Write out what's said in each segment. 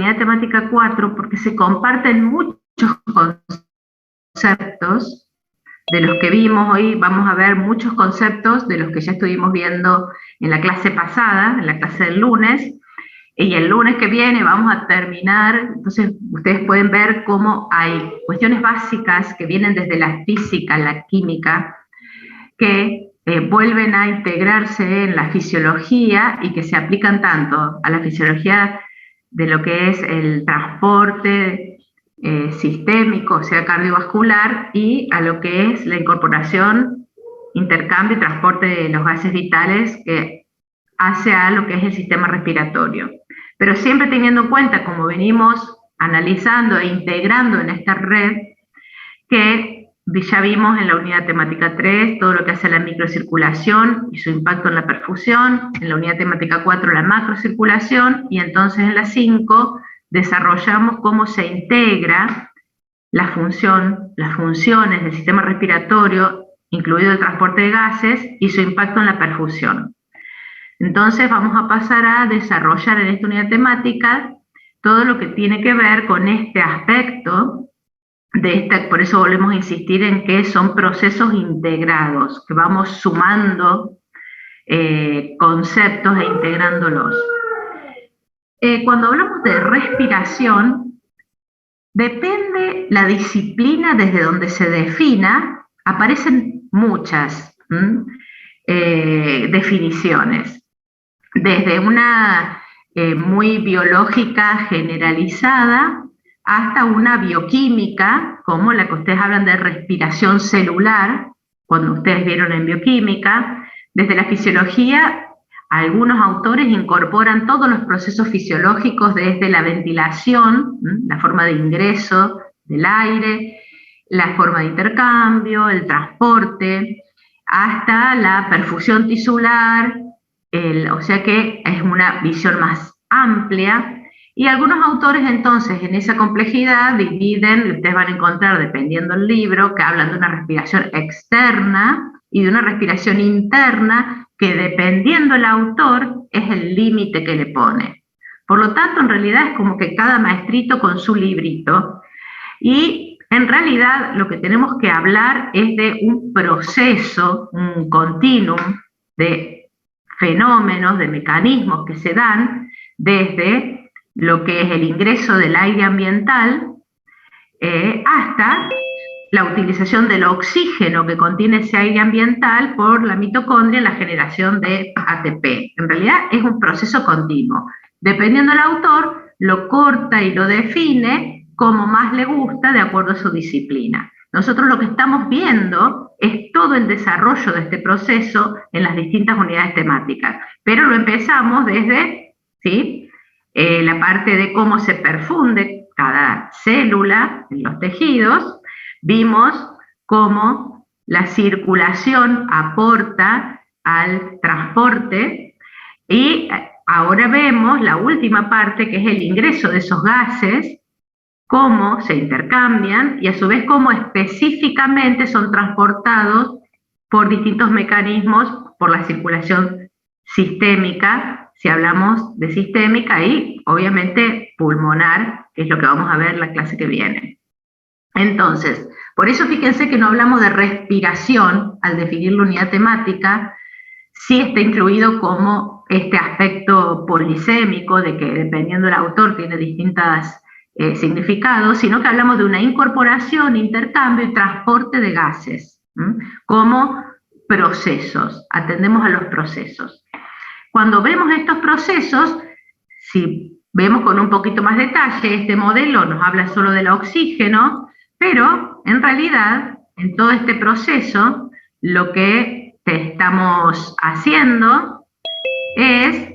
unidad temática 4 porque se comparten muchos conceptos de los que vimos hoy. Vamos a ver muchos conceptos de los que ya estuvimos viendo en la clase pasada, en la clase del lunes, y el lunes que viene vamos a terminar. Entonces ustedes pueden ver cómo hay cuestiones básicas que vienen desde la física, la química, que vuelven a integrarse en la fisiología y que se aplican tanto a la fisiología de lo que es el transporte sistémico, o sea, cardiovascular, y a lo que es la incorporación, intercambio y transporte de los gases vitales que hace a lo que es el sistema respiratorio. Pero siempre teniendo en cuenta, como venimos analizando e integrando en esta red, que ya vimos en la unidad temática 3 todo lo que hace a la microcirculación y su impacto en la perfusión, en la unidad temática 4 la macrocirculación, y entonces en la 5 desarrollamos cómo se integra las funciones del sistema respiratorio, incluido el transporte de gases, y su impacto en la perfusión. Entonces vamos a pasar a desarrollar en esta unidad temática todo lo que tiene que ver con este aspecto por eso volvemos a insistir en que son procesos integrados, que vamos sumando conceptos e integrándolos. Cuando hablamos de respiración, depende la disciplina desde donde se defina, aparecen muchas definiciones, desde una muy biológica generalizada hasta una bioquímica, como la que ustedes hablan de respiración celular, cuando ustedes vieron en bioquímica. Desde la fisiología, algunos autores incorporan todos los procesos fisiológicos, desde la ventilación, la forma de ingreso del aire, la forma de intercambio, el transporte, hasta la perfusión tisular, o sea que es una visión más amplia. Y algunos autores entonces en esa complejidad dividen, ustedes van a encontrar dependiendo del libro, que hablan de una respiración externa y de una respiración interna, que dependiendo el autor es el límite que le pone. Por lo tanto, en realidad es como que cada maestrito con su librito, y en realidad lo que tenemos que hablar es de un proceso, un continuum de fenómenos, de mecanismos que se dan desde lo que es el ingreso del aire ambiental hasta la utilización del oxígeno que contiene ese aire ambiental por la mitocondria en la generación de ATP. En realidad es un proceso continuo. Dependiendo del autor, lo corta y lo define como más le gusta de acuerdo a su disciplina. Nosotros lo que estamos viendo es todo el desarrollo de este proceso en las distintas unidades temáticas, pero lo empezamos desde, ¿sí?, la parte de cómo se perfunde cada célula en los tejidos. Vimos cómo la circulación aporta al transporte, y ahora vemos la última parte, que es el ingreso de esos gases, cómo se intercambian y a su vez cómo específicamente son transportados por distintos mecanismos, por la circulación sistémica, si hablamos de sistémica, y obviamente pulmonar, que es lo que vamos a ver la clase que viene. Entonces, por eso fíjense que no hablamos de respiración al definir la unidad temática. Sí está incluido como este aspecto polisémico, de que dependiendo del autor tiene distintos significados, sino que hablamos de una incorporación, intercambio y transporte de gases, como procesos, atendemos a los procesos. Cuando vemos estos procesos, si vemos con un poquito más detalle, este modelo nos habla solo del oxígeno, pero en realidad en todo este proceso lo que estamos haciendo es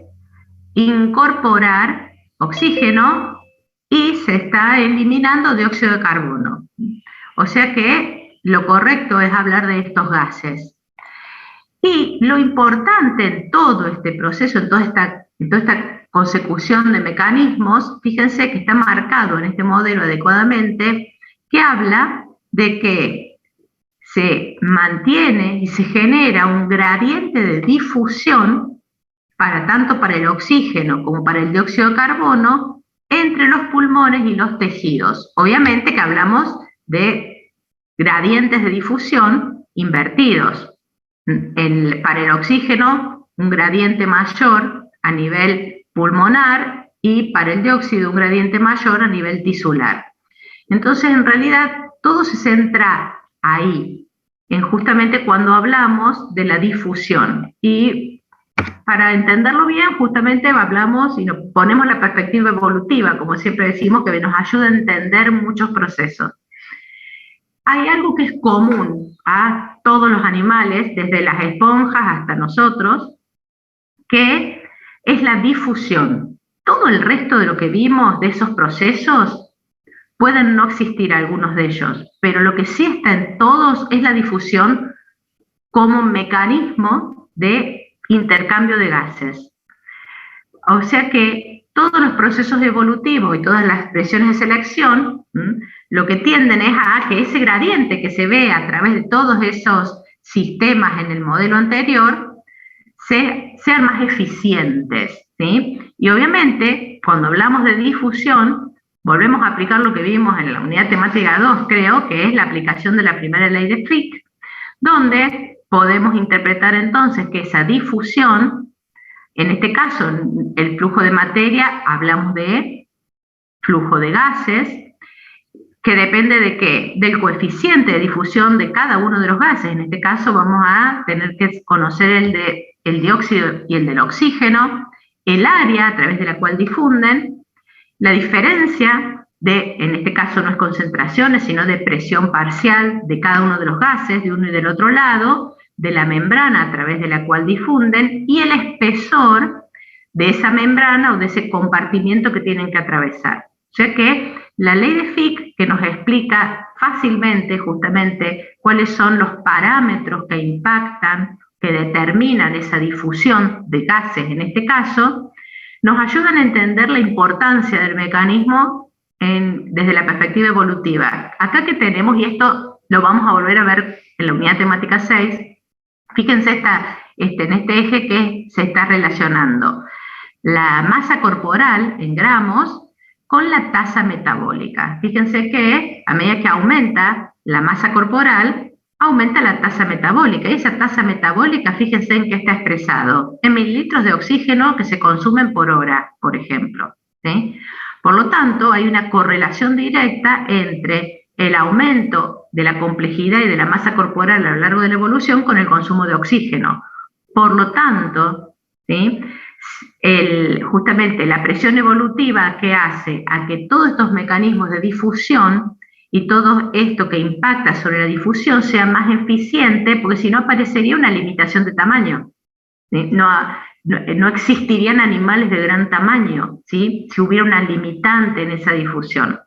incorporar oxígeno y se está eliminando dióxido de carbono. O sea que lo correcto es hablar de estos gases. Y lo importante en todo este proceso, en toda esta consecución de mecanismos, fíjense que está marcado en este modelo adecuadamente, que habla de que se mantiene y se genera un gradiente de difusión tanto para el oxígeno como para el dióxido de carbono, entre los pulmones y los tejidos. Obviamente que hablamos de gradientes de difusión invertidos. Para el oxígeno, un gradiente mayor a nivel pulmonar y para el dióxido un gradiente mayor a nivel tisular. Entonces, en realidad, todo se centra ahí, en justamente cuando hablamos de la difusión. Y para entenderlo bien, justamente hablamos y nos ponemos la perspectiva evolutiva, como siempre decimos, que nos ayuda a entender muchos procesos. Hay algo que es común a todos los animales, desde las esponjas hasta nosotros, que es la difusión. Todo el resto de lo que vimos de esos procesos pueden no existir algunos de ellos, pero lo que sí está en todos es la difusión como mecanismo de intercambio de gases. O sea que todos los procesos evolutivos y todas las presiones de selección lo que tienden es a que ese gradiente que se ve a través de todos esos sistemas en el modelo anterior sean más eficientes, ¿sí? Y obviamente, cuando hablamos de difusión, volvemos a aplicar lo que vimos en la unidad temática 2, creo, que es la aplicación de la primera ley de Fick, donde podemos interpretar entonces que esa difusión, en este caso, el flujo de materia, hablamos de flujo de gases, que depende de qué, del coeficiente de difusión de cada uno de los gases. En este caso vamos a tener que conocer el dióxido y el del oxígeno, el área a través de la cual difunden, la diferencia en este caso no es concentraciones, sino de presión parcial de cada uno de los gases, de uno y del otro lado, de la membrana a través de la cual difunden, y el espesor de esa membrana o de ese compartimiento que tienen que atravesar. O sea que la ley de Fick, que nos explica fácilmente justamente cuáles son los parámetros que impactan, que determinan esa difusión de gases en este caso, nos ayudan a entender la importancia del mecanismo desde la perspectiva evolutiva. Acá que tenemos, y esto lo vamos a volver a ver en la unidad temática 6, fíjense en este eje que se está relacionando la masa corporal en gramos con la tasa metabólica. Fíjense que a medida que aumenta la masa corporal, aumenta la tasa metabólica. Y esa tasa metabólica, fíjense en qué está expresado, en mililitros de oxígeno que se consumen por hora, por ejemplo, ¿sí? Por lo tanto, hay una correlación directa entre el aumento de la complejidad y de la masa corporal a lo largo de la evolución con el consumo de oxígeno. Por lo tanto, ¿sí?, justamente la presión evolutiva que hace a que todos estos mecanismos de difusión y todo esto que impacta sobre la difusión sea más eficiente, porque si no aparecería una limitación de tamaño. ¿Sí? No existirían animales de gran tamaño, ¿sí?, si hubiera una limitante en esa difusión.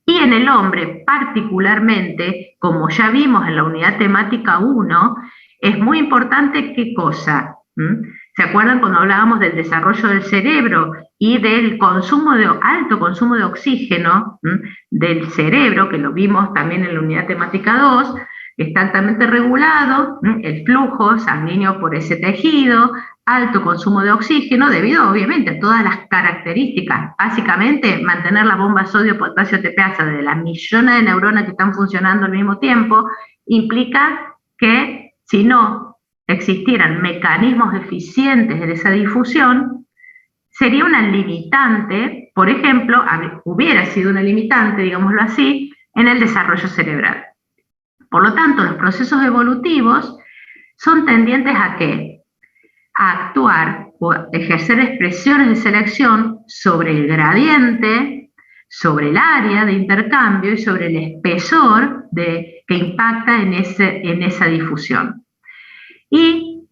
Y en el hombre, particularmente, como ya vimos en la unidad temática 1, es muy importante qué cosa. ¿Se acuerdan cuando hablábamos del desarrollo del cerebro y del alto consumo de oxígeno del cerebro, que lo vimos también en la unidad temática 2, que está altamente regulado, el flujo sanguíneo por ese tejido, alto consumo de oxígeno, debido obviamente a todas las características. Básicamente, mantener la bomba sodio-potasio-ATPasa de las millones de neuronas que están funcionando al mismo tiempo, implica que si no existieran mecanismos eficientes de esa difusión, sería una limitante, por ejemplo, hubiera sido una limitante, digámoslo así, en el desarrollo cerebral. Por lo tanto, los procesos evolutivos son tendientes ¿a qué? A actuar o ejercer expresiones de selección sobre el gradiente, sobre el área de intercambio y sobre el espesor que impacta en esa difusión. Y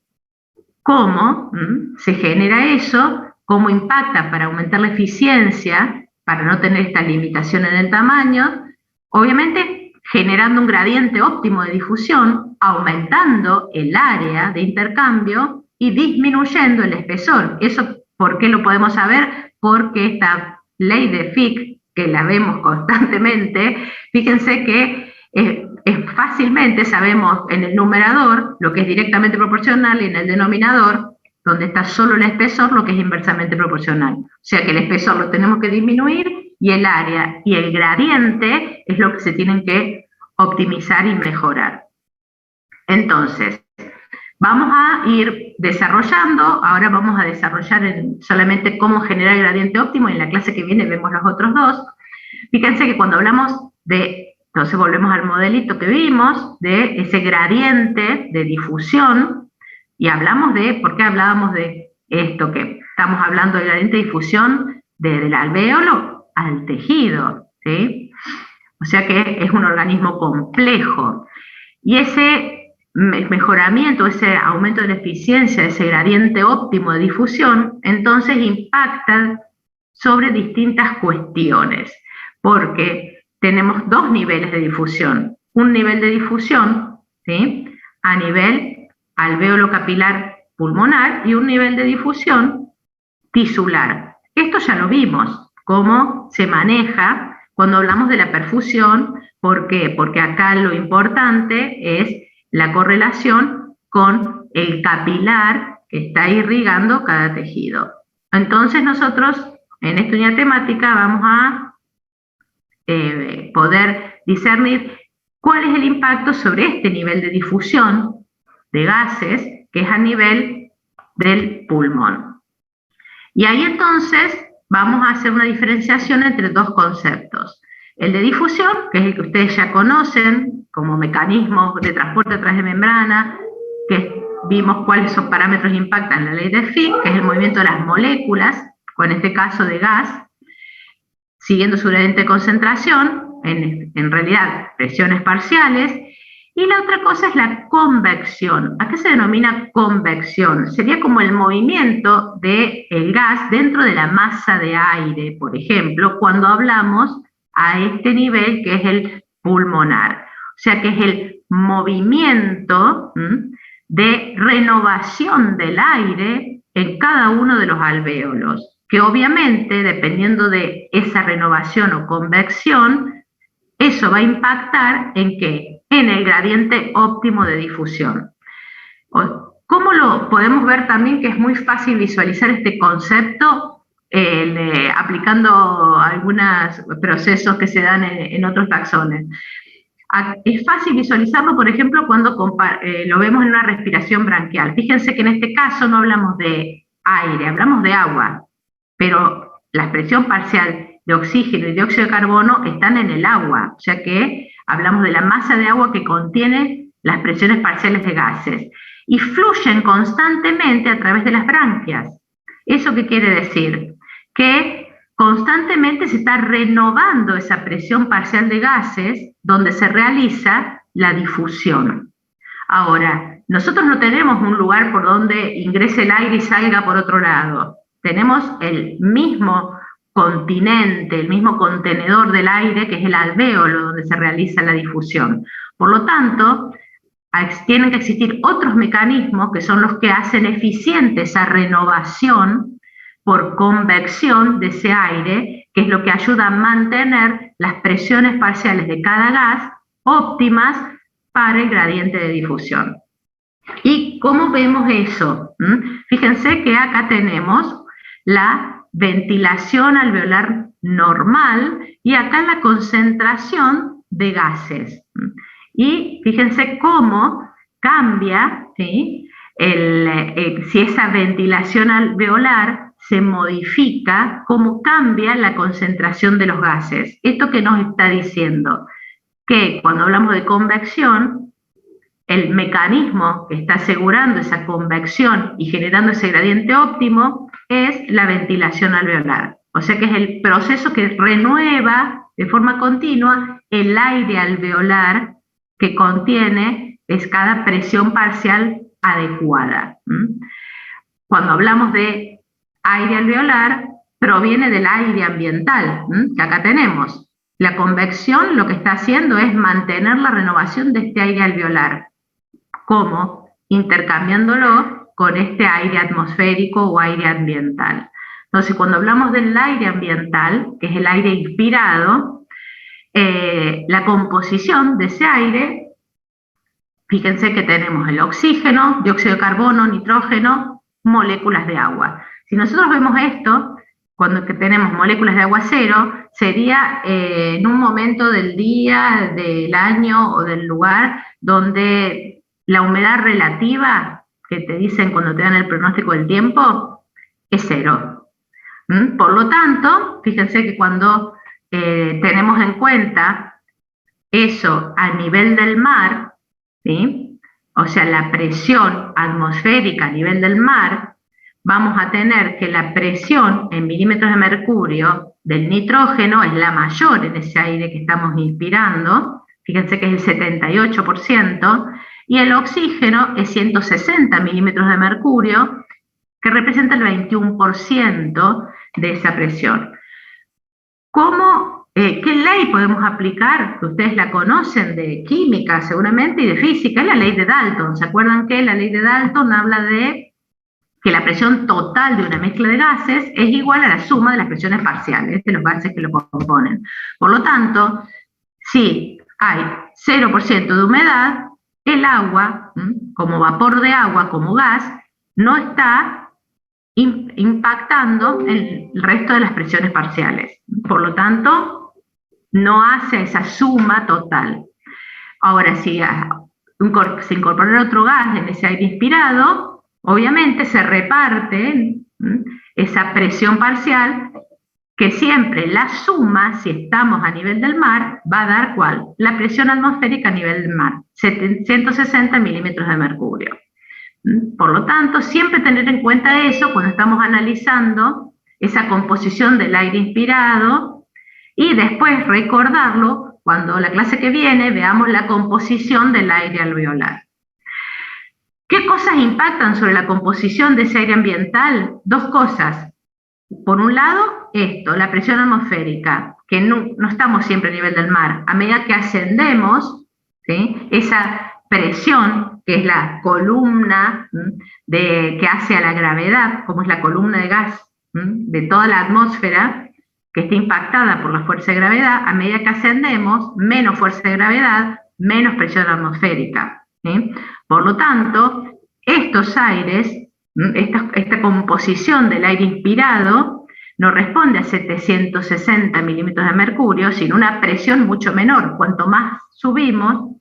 cómo se genera eso, cómo impacta para aumentar la eficiencia, para no tener esta limitación en el tamaño, obviamente generando un gradiente óptimo de difusión, aumentando el área de intercambio y disminuyendo el espesor. ¿Eso por qué lo podemos saber? Porque esta ley de Fick, que la vemos constantemente, fíjense que fácilmente sabemos en el numerador lo que es directamente proporcional y en el denominador donde está solo el espesor, lo que es inversamente proporcional. O sea que el espesor lo tenemos que disminuir y el área y el gradiente es lo que se tienen que optimizar y mejorar. Entonces, vamos a ir desarrollando, ahora vamos a desarrollar solamente cómo generar el gradiente óptimo, y en la clase que viene vemos los otros dos. Fíjense que cuando hablamos de, entonces volvemos al modelito que vimos, de ese gradiente de difusión, y hablamos de, ¿por qué hablábamos de esto? Que estamos hablando del gradiente de difusión del alvéolo al tejido, ¿sí? O sea que es un organismo complejo. Y ese mejoramiento, ese aumento de la eficiencia, ese gradiente óptimo de difusión, entonces impacta sobre distintas cuestiones, porque tenemos dos niveles de difusión. Un nivel de difusión, ¿sí?, a nivel alvéolo capilar pulmonar, y un nivel de difusión tisular. Esto ya lo vimos, cómo se maneja cuando hablamos de la perfusión. ¿Por qué? Porque acá lo importante es la correlación con el capilar que está irrigando cada tejido. Entonces nosotros en esta unidad temática vamos a poder discernir cuál es el impacto sobre este nivel de difusión de gases, que es a nivel del pulmón. Y ahí entonces vamos a hacer una diferenciación entre dos conceptos. El de difusión, que es el que ustedes ya conocen como mecanismo de transporte a través de membrana, que vimos cuáles son parámetros impactan la ley de Fick, que es el movimiento de las moléculas, o en este caso de gas, siguiendo su gradiente de concentración, en realidad presiones parciales. Y la otra cosa es la convección. ¿A qué se denomina convección? Sería como el movimiento del gas dentro de la masa de aire, por ejemplo, cuando hablamos a este nivel que es el pulmonar. O sea que es el movimiento de renovación del aire en cada uno de los alvéolos, que obviamente, dependiendo de esa renovación o convección, eso va a impactar ¿en qué? En el gradiente óptimo de difusión. ¿Cómo lo podemos ver también? Que es muy fácil visualizar este concepto aplicando algunos procesos que se dan en otros taxones. Es fácil visualizarlo, por ejemplo, cuando lo vemos en una respiración branquial. Fíjense que en este caso no hablamos de aire, hablamos de agua, pero la presión parcial de oxígeno y dióxido de carbono están en el agua, o sea que hablamos de la masa de agua que contiene las presiones parciales de gases y fluyen constantemente a través de las branquias. ¿Eso qué quiere decir? Que constantemente se está renovando esa presión parcial de gases donde se realiza la difusión. Ahora, nosotros no tenemos un lugar por donde ingrese el aire y salga por otro lado. Tenemos el mismo continente, el mismo contenedor del aire, que es el alvéolo donde se realiza la difusión. Por lo tanto, tienen que existir otros mecanismos que son los que hacen eficiente esa renovación por convección de ese aire, que es lo que ayuda a mantener las presiones parciales de cada gas óptimas para el gradiente de difusión. ¿Y cómo vemos eso? Fíjense que acá tenemos la ventilación alveolar normal y acá la concentración de gases. Y fíjense cómo cambia, ¿sí?, si esa ventilación alveolar se modifica, cómo cambia la concentración de los gases. ¿Esto qué nos está diciendo? Que cuando hablamos de convección, el mecanismo que está asegurando esa convección y generando ese gradiente óptimo es la ventilación alveolar. O sea que es el proceso que renueva de forma continua el aire alveolar que contiene cada presión parcial adecuada. Cuando hablamos de aire alveolar, proviene del aire ambiental, que acá tenemos. La convección lo que está haciendo es mantener la renovación de este aire alveolar. ¿Cómo? Intercambiándolo con este aire atmosférico o aire ambiental. Entonces, cuando hablamos del aire ambiental, que es el aire inspirado, la composición de ese aire, fíjense que tenemos el oxígeno, dióxido de carbono, nitrógeno moléculas de agua. Si nosotros vemos esto, cuando tenemos moléculas de agua cero, sería en un momento del día, del año o del lugar donde la humedad relativa, que te dicen cuando te dan el pronóstico del tiempo, es cero. Por lo tanto, fíjense que cuando tenemos en cuenta eso a nivel del mar, ¿sí? O sea, la presión atmosférica a nivel del mar, vamos a tener que la presión en milímetros de mercurio del nitrógeno es la mayor en ese aire que estamos inspirando, fíjense que es el 78%, y el oxígeno es 160 milímetros de mercurio, que representa el 21% de esa presión. ¿Qué ley podemos aplicar? Que ustedes la conocen de química seguramente y de física, es la ley de Dalton. ¿Se acuerdan que la ley de Dalton habla de que la presión total de una mezcla de gases es igual a la suma de las presiones parciales de los gases que lo componen? Por lo tanto, si hay 0% de humedad, el agua, como vapor de agua, como gas, no está impactando el resto de las presiones parciales. Por lo tanto, no hace esa suma total. Ahora, si se incorpora otro gas en ese aire inspirado, obviamente se reparte esa presión parcial, que siempre la suma, si estamos a nivel del mar, va a dar ¿cuál? La presión atmosférica a nivel del mar, 160 milímetros de mercurio. Por lo tanto, siempre tener en cuenta eso cuando estamos analizando esa composición del aire inspirado y después recordarlo cuando la clase que viene veamos la composición del aire alveolar. ¿Qué cosas impactan sobre la composición de ese aire ambiental? Dos cosas. Por un lado, la presión atmosférica, que no estamos siempre a nivel del mar. A medida que ascendemos, ¿sí? Esa presión, que es la columna que hace a la gravedad, como es la columna de gas de toda la atmósfera, que está impactada por la fuerza de gravedad, a medida que ascendemos, menos fuerza de gravedad, menos presión atmosférica, ¿sí? Por lo tanto, estos aires, esta composición del aire inspirado, no responde a 760 milímetros de mercurio, sino una presión mucho menor. Cuanto más subimos,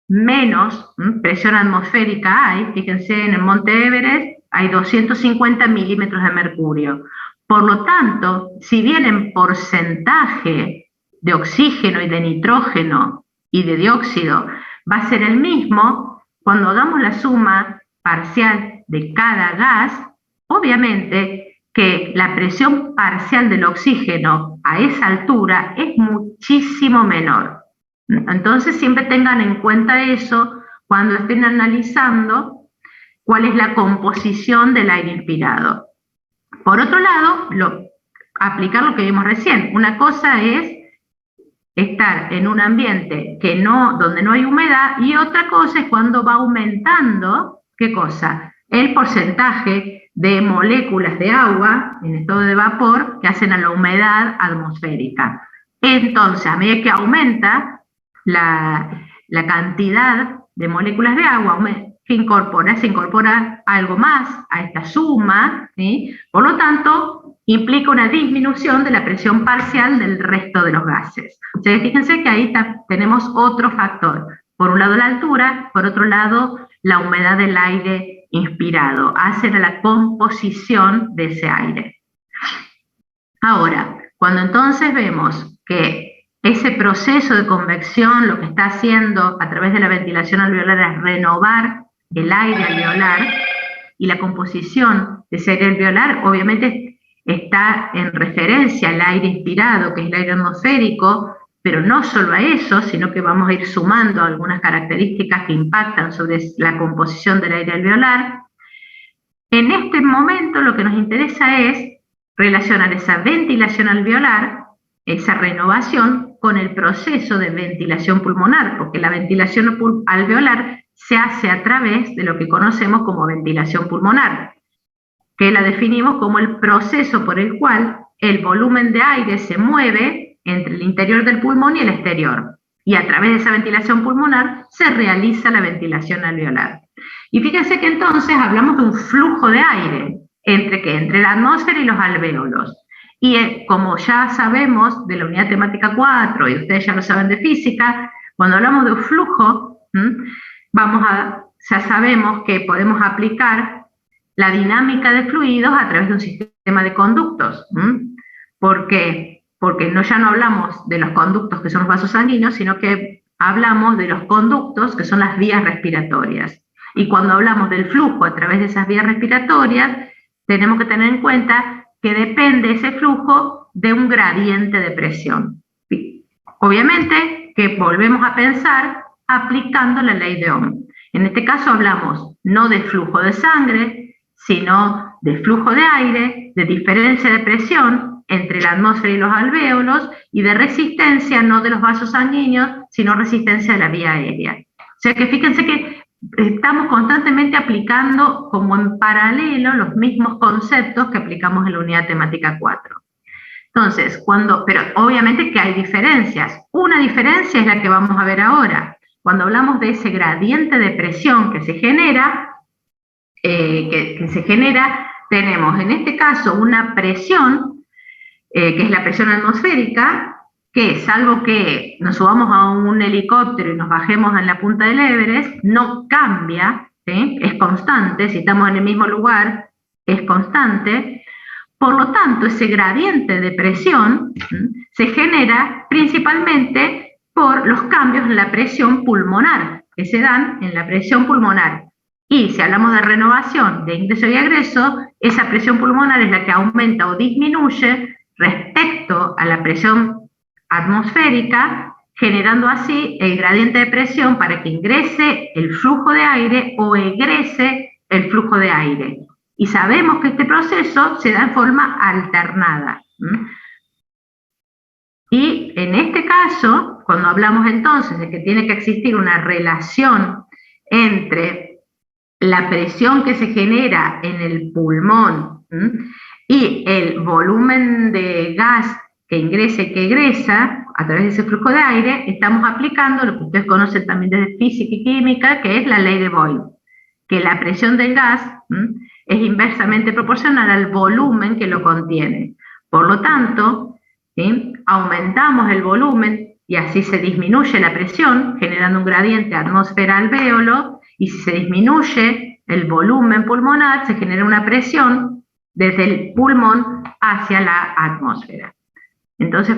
menos presión atmosférica hay. Fíjense, en el Monte Everest hay 250 milímetros de mercurio. Por lo tanto, si bien en porcentaje de oxígeno y de nitrógeno y de dióxido va a ser el mismo, cuando hagamos la suma parcial de cada gas, obviamente que la presión parcial del oxígeno a esa altura es muchísimo menor. Entonces siempre tengan en cuenta eso cuando estén analizando cuál es la composición del aire inspirado. Por otro lado, aplicar lo que vimos recién. Una cosa es estar en un ambiente donde no hay humedad, y otra cosa es cuando va aumentando, ¿qué cosa? El porcentaje de moléculas de agua en estado de vapor que hacen a la humedad atmosférica. Entonces, a medida que aumenta la cantidad de moléculas de agua, se incorpora algo más a esta suma, ¿sí? Por lo tanto, implica una disminución de la presión parcial del resto de los gases. O sea, fíjense que ahí tenemos otro factor. Por un lado la altura, por otro lado la humedad del aire inspirado. Hacen a la composición de ese aire. Ahora, cuando entonces vemos que ese proceso de convección lo que está haciendo a través de la ventilación alveolar es renovar el aire alveolar, y la composición de ese aire alveolar obviamente está en referencia al aire inspirado, que es el aire atmosférico, pero no solo a eso, sino que vamos a ir sumando algunas características que impactan sobre la composición del aire alveolar. En este momento lo que nos interesa es relacionar esa ventilación alveolar, esa renovación, con el proceso de ventilación pulmonar, porque la ventilación alveolar se hace a través de lo que conocemos como ventilación pulmonar, que la definimos como el proceso por el cual el volumen de aire se mueve entre el interior del pulmón y el exterior, y a través de esa ventilación pulmonar se realiza la ventilación alveolar. Y fíjense que entonces hablamos de un flujo de aire, entre la atmósfera y los alvéolos. Y como ya sabemos de la unidad temática 4, y ustedes ya lo saben de física, cuando hablamos de un flujo, ya sabemos que podemos aplicar la dinámica de fluidos a través de un sistema de conductos. ¿Por qué? Porque ya no hablamos de los conductos, que son los vasos sanguíneos, sino que hablamos de los conductos, que son las vías respiratorias. Y cuando hablamos del flujo a través de esas vías respiratorias, tenemos que tener en cuenta que depende ese flujo de un gradiente de presión. Obviamente que volvemos a pensar aplicando la ley de Ohm. En este caso hablamos no de flujo de sangre, sino de flujo de aire, de diferencia de presión entre la atmósfera y los alvéolos, y de resistencia no de los vasos sanguíneos, sino resistencia de la vía aérea. O sea que fíjense que estamos constantemente aplicando como en paralelo los mismos conceptos que aplicamos en la unidad temática 4. Entonces, pero obviamente que hay diferencias. Una diferencia es la que vamos a ver ahora. Cuando hablamos de ese gradiente de presión que se genera, tenemos en este caso una presión, que es la presión atmosférica, que salvo que nos subamos a un helicóptero y nos bajemos en la punta del Everest, no cambia, ¿sí? Es constante, si estamos en el mismo lugar, es constante. Por lo tanto, ese gradiente de presión se genera principalmente por los cambios en la presión pulmonar, que se dan en la presión pulmonar. Y si hablamos de renovación de ingreso y egreso, esa presión pulmonar es la que aumenta o disminuye respecto a la presión atmosférica, generando así el gradiente de presión para que ingrese el flujo de aire o egrese el flujo de aire. Y sabemos que este proceso se da en forma alternada. Y en este caso, cuando hablamos entonces de que tiene que existir una relación entre la presión que se genera en el pulmón y el volumen de gas que ingresa y que egresa a través de ese flujo de aire, estamos aplicando lo que ustedes conocen también desde física y química, que es la ley de Boyle, que la presión del gas es inversamente proporcional al volumen que lo contiene. Por lo tanto, ¿sí?, aumentamos el volumen y así se disminuye la presión, generando un gradiente atmósfera-alvéolo, y si se disminuye el volumen pulmonar, se genera una presión desde el pulmón hacia la atmósfera. Entonces,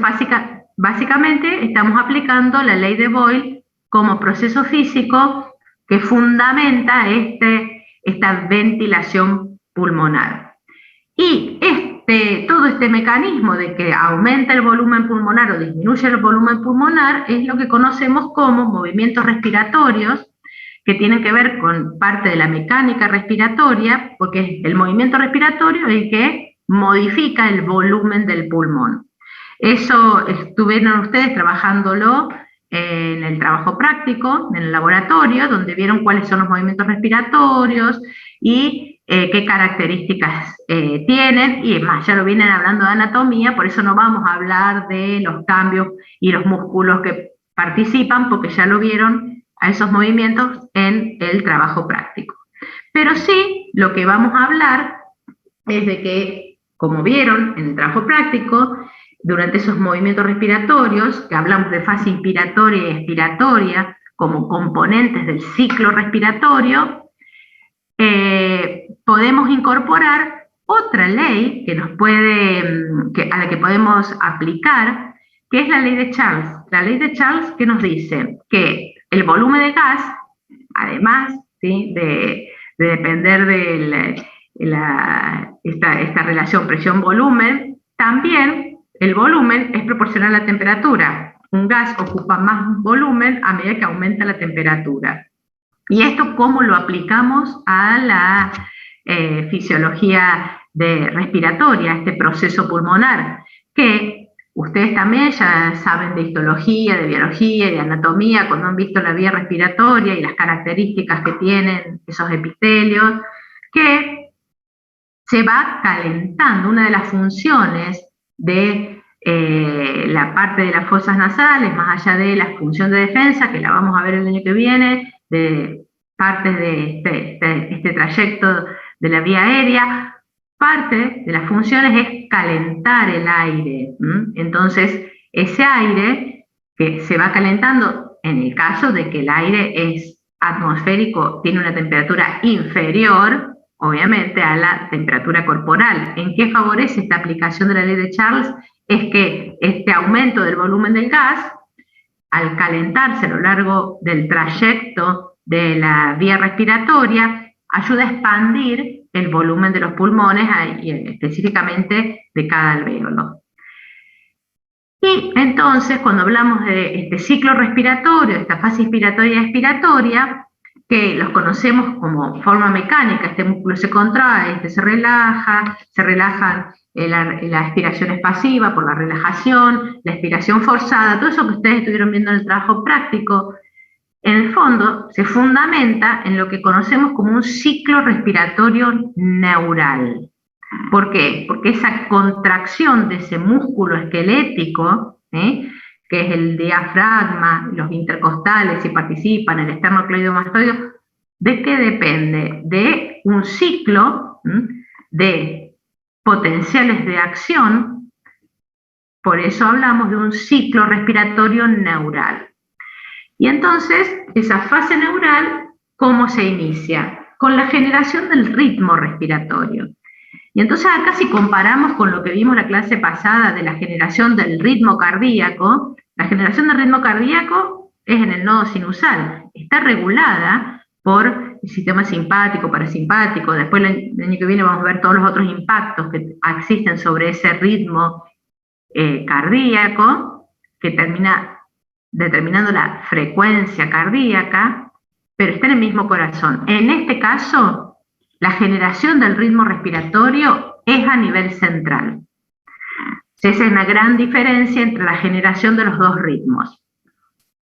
básicamente estamos aplicando la ley de Boyle como proceso físico que fundamenta esta ventilación pulmonar. Y todo este mecanismo de que aumenta el volumen pulmonar o disminuye el volumen pulmonar es lo que conocemos como movimientos respiratorios, que tienen que ver con parte de la mecánica respiratoria, porque el movimiento respiratorio es el que modifica el volumen del pulmón. Eso estuvieron ustedes trabajándolo en el trabajo práctico, en el laboratorio, donde vieron cuáles son los movimientos respiratorios y qué características tienen, y más, ya lo vienen hablando de anatomía, por eso no vamos a hablar de los cambios y los músculos que participan, porque ya lo vieron a esos movimientos en el trabajo práctico. Pero sí, lo que vamos a hablar es de que, como vieron en el trabajo práctico, durante esos movimientos respiratorios, que hablamos de fase inspiratoria y expiratoria como componentes del ciclo respiratorio, podemos incorporar otra ley que a la que podemos aplicar, que es la ley de Charles. La ley de Charles, que nos dice que el volumen de gas, además, ¿sí?, de depender de esta relación presión-volumen, también el volumen es proporcional a la temperatura. Un gas ocupa más volumen a medida que aumenta la temperatura. ¿Y esto cómo lo aplicamos a la fisiología respiratoria, este proceso pulmonar? Que ustedes también ya saben de histología, de biología y de anatomía, cuando han visto la vía respiratoria y las características que tienen esos epitelios, que se va calentando. Una de las funciones de la parte de las fosas nasales, más allá de la función de defensa, que la vamos a ver el año que viene, de partes de este trayecto de la vía aérea. Parte de las funciones es calentar el aire. Entonces, ese aire que se va calentando en el caso de que el aire es atmosférico, tiene una temperatura inferior, obviamente, a la temperatura corporal. ¿En qué favorece esta aplicación de la ley de Charles? Es que este aumento del volumen del gas, al calentarse a lo largo del trayecto de la vía respiratoria, ayuda a expandir el volumen de los pulmones y específicamente de cada alvéolo. Y entonces, cuando hablamos de este ciclo respiratorio, esta fase inspiratoria y expiratoria, que los conocemos como forma mecánica, este músculo se contrae, este se relaja la expiración es pasiva por la relajación, la expiración forzada, todo eso que ustedes estuvieron viendo en el trabajo práctico, en el fondo se fundamenta en lo que conocemos como un ciclo respiratorio neural. ¿Por qué? Porque esa contracción de ese músculo esquelético, que es el diafragma, los intercostales, si participan, el esternocleidomastoideo, ¿de qué depende? De un ciclo de potenciales de acción. Por eso hablamos de un ciclo respiratorio neural. Y entonces, esa fase neural, ¿cómo se inicia? Con la generación del ritmo respiratorio. Y entonces acá si comparamos con lo que vimos la clase pasada de la generación del ritmo cardíaco, la generación del ritmo cardíaco es en el nodo sinusal, está regulada por el sistema simpático, parasimpático. Después el año que viene vamos a ver todos los otros impactos que existen sobre ese ritmo cardíaco, que termina determinando la frecuencia cardíaca, pero está en el mismo corazón. En este caso, la generación del ritmo respiratorio es a nivel central. Esa es una gran diferencia entre la generación de los dos ritmos.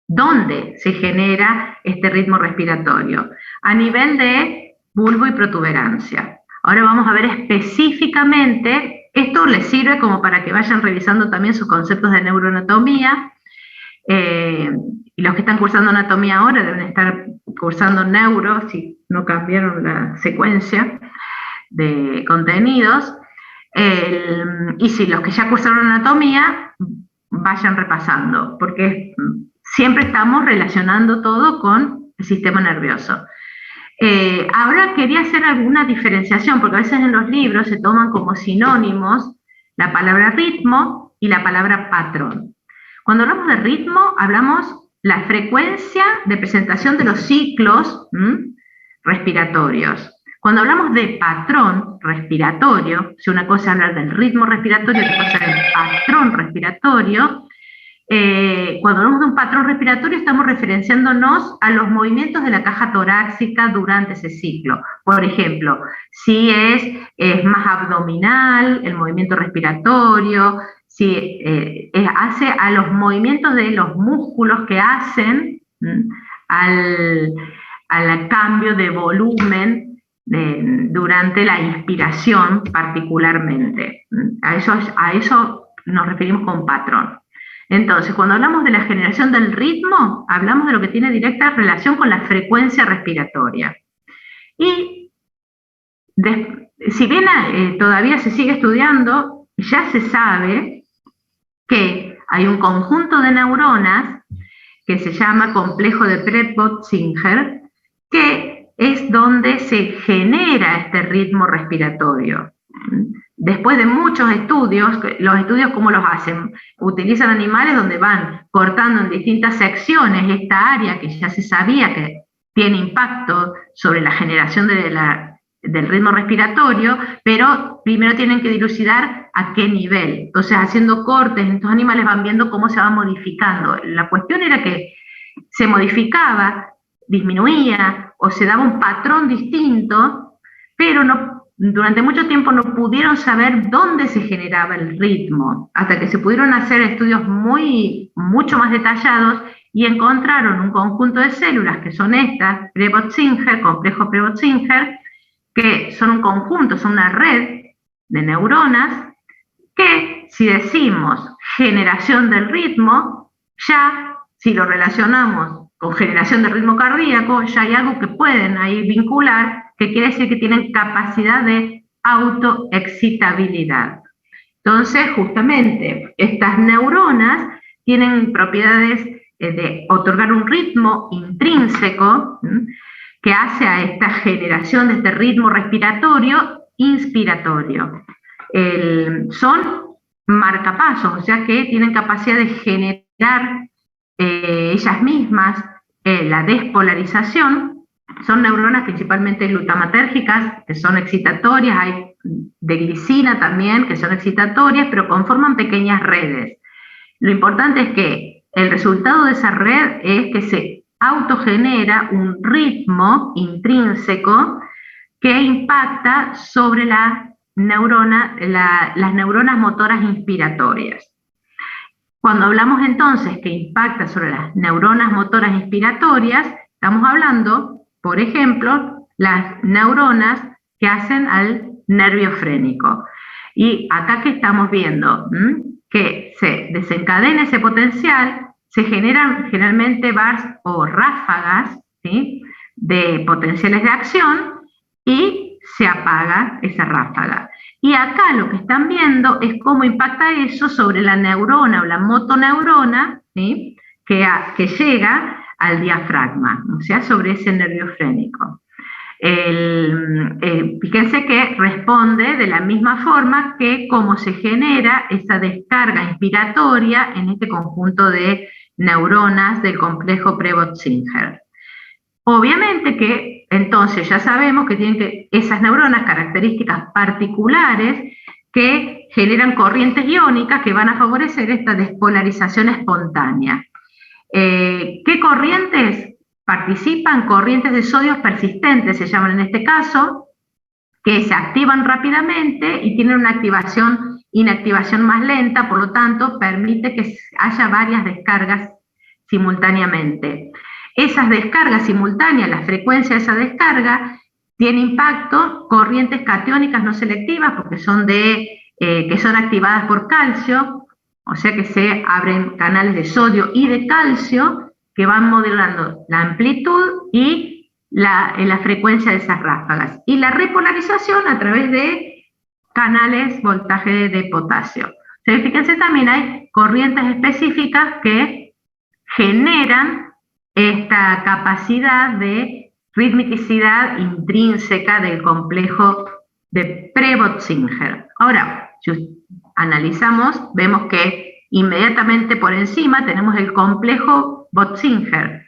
¿Dónde se genera este ritmo respiratorio? A nivel de bulbo y protuberancia. Ahora vamos a ver específicamente, esto les sirve como para que vayan revisando también sus conceptos de neuroanatomía. Y los que están cursando anatomía ahora deben estar cursando neuro, si no cambiaron la secuencia de contenidos. Y si los que ya cursaron anatomía, vayan repasando, porque siempre estamos relacionando todo con el sistema nervioso. Ahora quería hacer alguna diferenciación, porque a veces en los libros se toman como sinónimos la palabra ritmo y la palabra patrón. Cuando hablamos de ritmo, hablamos la frecuencia de presentación de los ciclos respiratorios. Cuando hablamos de patrón respiratorio, si una cosa es hablar del ritmo respiratorio, otra cosa es del patrón respiratorio, cuando hablamos de un patrón respiratorio estamos referenciándonos a los movimientos de la caja torácica durante ese ciclo. Por ejemplo, si es más abdominal el movimiento respiratorio, si hace a los movimientos de los músculos que hacen al cambio de volumen durante la inspiración particularmente. A eso nos referimos con patrón. Entonces, cuando hablamos de la generación del ritmo, hablamos de lo que tiene directa relación con la frecuencia respiratoria. Y si bien todavía se sigue estudiando, ya se sabe que hay un conjunto de neuronas que se llama complejo de Prebot-Singer, que es donde se genera este ritmo respiratorio. Después de muchos estudios, los estudios ¿cómo los hacen? Utilizan animales donde van cortando en distintas secciones esta área que ya se sabía que tiene impacto sobre la generación del ritmo respiratorio, pero primero tienen que dilucidar a qué nivel. Entonces, haciendo cortes, estos animales van viendo cómo se va modificando. La cuestión era que se modificaba, disminuía o se daba un patrón distinto, pero durante mucho tiempo no pudieron saber dónde se generaba el ritmo, hasta que se pudieron hacer estudios mucho más detallados y encontraron un conjunto de células que son estas, Prebot-Singer, complejo Prebot-Singer, que son un conjunto, son una red de neuronas que si decimos generación del ritmo, ya si lo relacionamos con generación de ritmo cardíaco, ya hay algo que pueden ahí vincular, que quiere decir que tienen capacidad de autoexcitabilidad. Entonces, justamente, estas neuronas tienen propiedades de otorgar un ritmo intrínseco que hace a esta generación de este ritmo respiratorio inspiratorio. Son marcapasos, o sea que tienen capacidad de generar ellas mismas la despolarización. Son neuronas principalmente glutamatérgicas, que son excitatorias, hay de glicina también, que son excitatorias, pero conforman pequeñas redes. Lo importante es que el resultado de esa red es que se autogenera un ritmo intrínseco que impacta sobre las neuronas motoras inspiratorias. Cuando hablamos entonces que impacta sobre las neuronas motoras inspiratorias, estamos hablando, por ejemplo, las neuronas que hacen al nervio frénico. Y acá que estamos viendo que se desencadena ese potencial, se generan generalmente bars o ráfagas, ¿sí?, de potenciales de acción y se apaga esa ráfaga. Y acá lo que están viendo es cómo impacta eso sobre la neurona o la motoneurona, ¿sí?, que llega al diafragma, o sea, sobre ese nervio frénico. Fíjense que responde de la misma forma que cómo se genera esa descarga inspiratoria en este conjunto de neuronas del complejo Prebot-Singer. Obviamente que entonces ya sabemos que tienen esas neuronas características particulares que generan corrientes iónicas que van a favorecer esta despolarización espontánea. ¿Qué corrientes participan? Corrientes de sodio persistentes se llaman en este caso, que se activan rápidamente y tienen una inactivación más lenta, por lo tanto permite que haya varias descargas simultáneamente. Esas descargas simultáneas, la frecuencia de esa descarga, tiene impacto corrientes catiónicas no selectivas, porque son que son activadas por calcio, o sea que se abren canales de sodio y de calcio que van modelando la amplitud y la frecuencia de esas ráfagas. Y la repolarización a través de canales voltaje de potasio. O sea, fíjense, también hay corrientes específicas que generan esta capacidad de ritmicidad intrínseca del complejo de Prebot-Singer. Ahora, si analizamos, vemos que inmediatamente por encima tenemos el complejo Bot-Singer.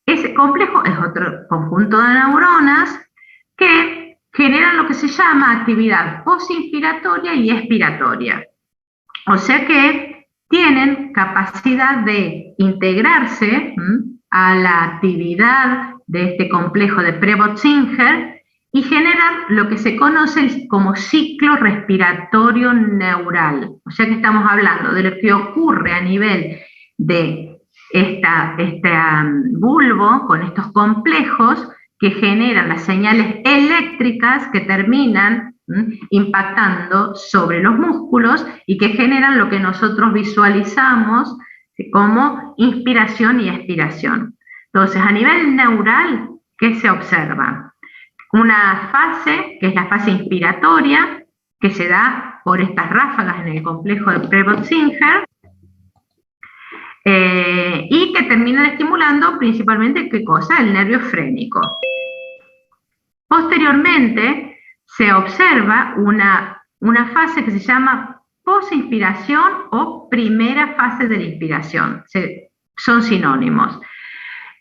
Ese complejo es otro conjunto de neuronas que generan lo que se llama actividad postinspiratoria y expiratoria. O sea que tienen capacidad de integrarse a la actividad de este complejo de Prebot-Singer y generar lo que se conoce como ciclo respiratorio neural. O sea que estamos hablando de lo que ocurre a nivel de este bulbo con estos complejos que generan las señales eléctricas que terminan impactando sobre los músculos y que generan lo que nosotros visualizamos como inspiración y expiración. Entonces, a nivel neural, ¿qué se observa? Una fase, que es la fase inspiratoria, que se da por estas ráfagas en el complejo de Prebot-Singer, y que terminan estimulando principalmente, ¿qué cosa? El nervio frénico. Posteriormente, se observa una fase que se llama posinspiración o primera fase de la inspiración. Son sinónimos.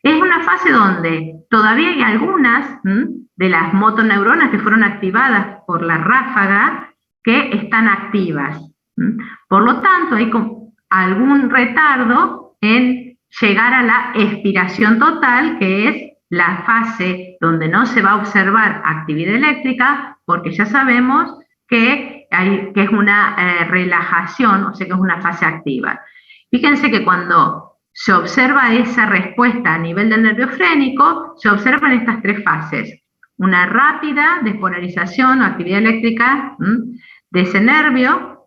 Es una fase donde todavía hay algunas de las motoneuronas que fueron activadas por la ráfaga que están activas. Por lo tanto, hay algún retardo en llegar a la expiración total, que es la fase donde no se va a observar actividad eléctrica, porque ya sabemos que es una relajación, o sea que es una fase activa. Fíjense que cuando se observa esa respuesta a nivel del nervio frénico, se observan estas tres fases. Una rápida despolarización o actividad eléctrica de ese nervio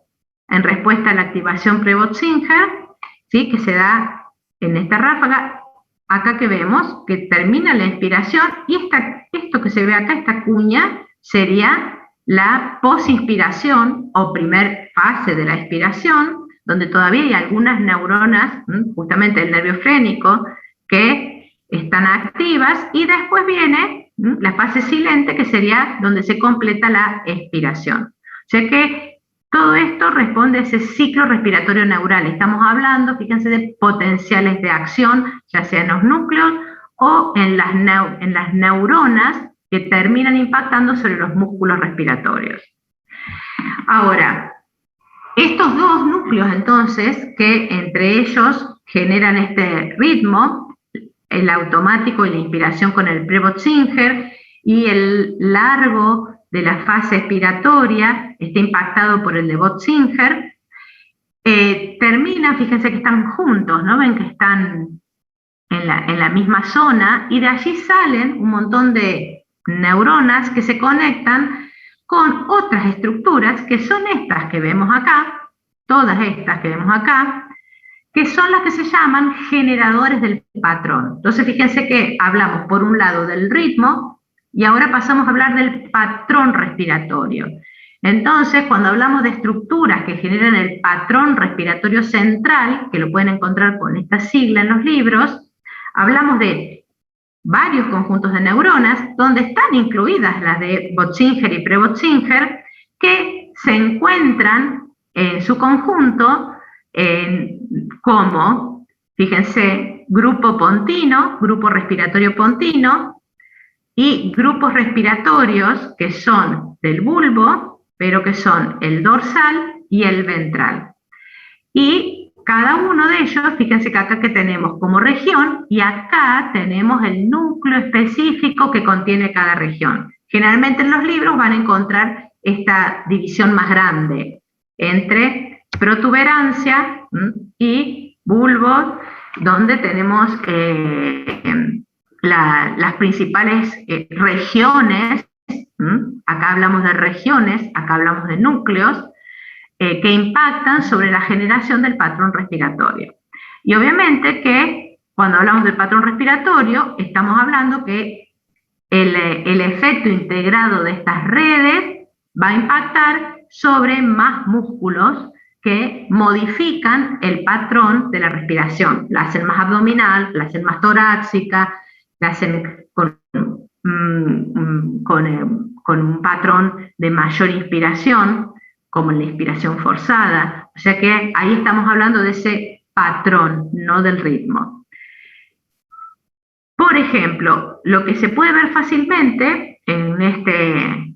en respuesta a la activación Prebot-Singer, ¿sí?, que se da en esta ráfaga, acá que vemos que termina la inspiración y esto que se ve acá, esta cuña, sería la posinspiración o primer fase de la expiración, donde todavía hay algunas neuronas, justamente el nervio frénico, que están activas, y después viene la fase silente, que sería donde se completa la expiración. O sea que todo esto responde a ese ciclo respiratorio neural. Estamos hablando, fíjense, de potenciales de acción, ya sea en los núcleos o en las neuronas que terminan impactando sobre los músculos respiratorios. Ahora, estos dos núcleos, entonces, que entre ellos generan este ritmo, el automático y la inspiración con el Prevost-Singer, y el largo de la fase expiratoria está impactado por el de Bott-Singer, termina, fíjense que están juntos, ¿no? Ven que están en la misma zona, y de allí salen un montón de neuronas que se conectan con otras estructuras que son estas que vemos acá, todas estas que vemos acá, que son las que se llaman generadores del patrón. Entonces fíjense que hablamos por un lado del ritmo y ahora pasamos a hablar del patrón respiratorio. Entonces, cuando hablamos de estructuras que generan el patrón respiratorio central, que lo pueden encontrar con esta sigla en los libros, hablamos de varios conjuntos de neuronas, donde están incluidas las de Bott-Singer y Prevost-Singer, que se encuentran en su conjunto como, fíjense, grupo pontino, grupo respiratorio pontino, y grupos respiratorios que son del bulbo, pero que son el dorsal y el ventral. Y cada uno de ellos, fíjense que acá que tenemos como región, y acá tenemos el núcleo específico que contiene cada región. Generalmente en los libros van a encontrar esta división más grande entre protuberancia y bulbo, donde tenemos las principales regiones. Acá hablamos de regiones, acá hablamos de núcleos, que impactan sobre la generación del patrón respiratorio. Y obviamente que cuando hablamos del patrón respiratorio, estamos hablando que el efecto integrado de estas redes va a impactar sobre más músculos que modifican el patrón de la respiración. La hacen más abdominal, la hacen más torácica, la hacen con un patrón de mayor inspiración, como en la inspiración forzada. O sea que ahí estamos hablando de ese patrón, no del ritmo. Por ejemplo, lo que se puede ver fácilmente en este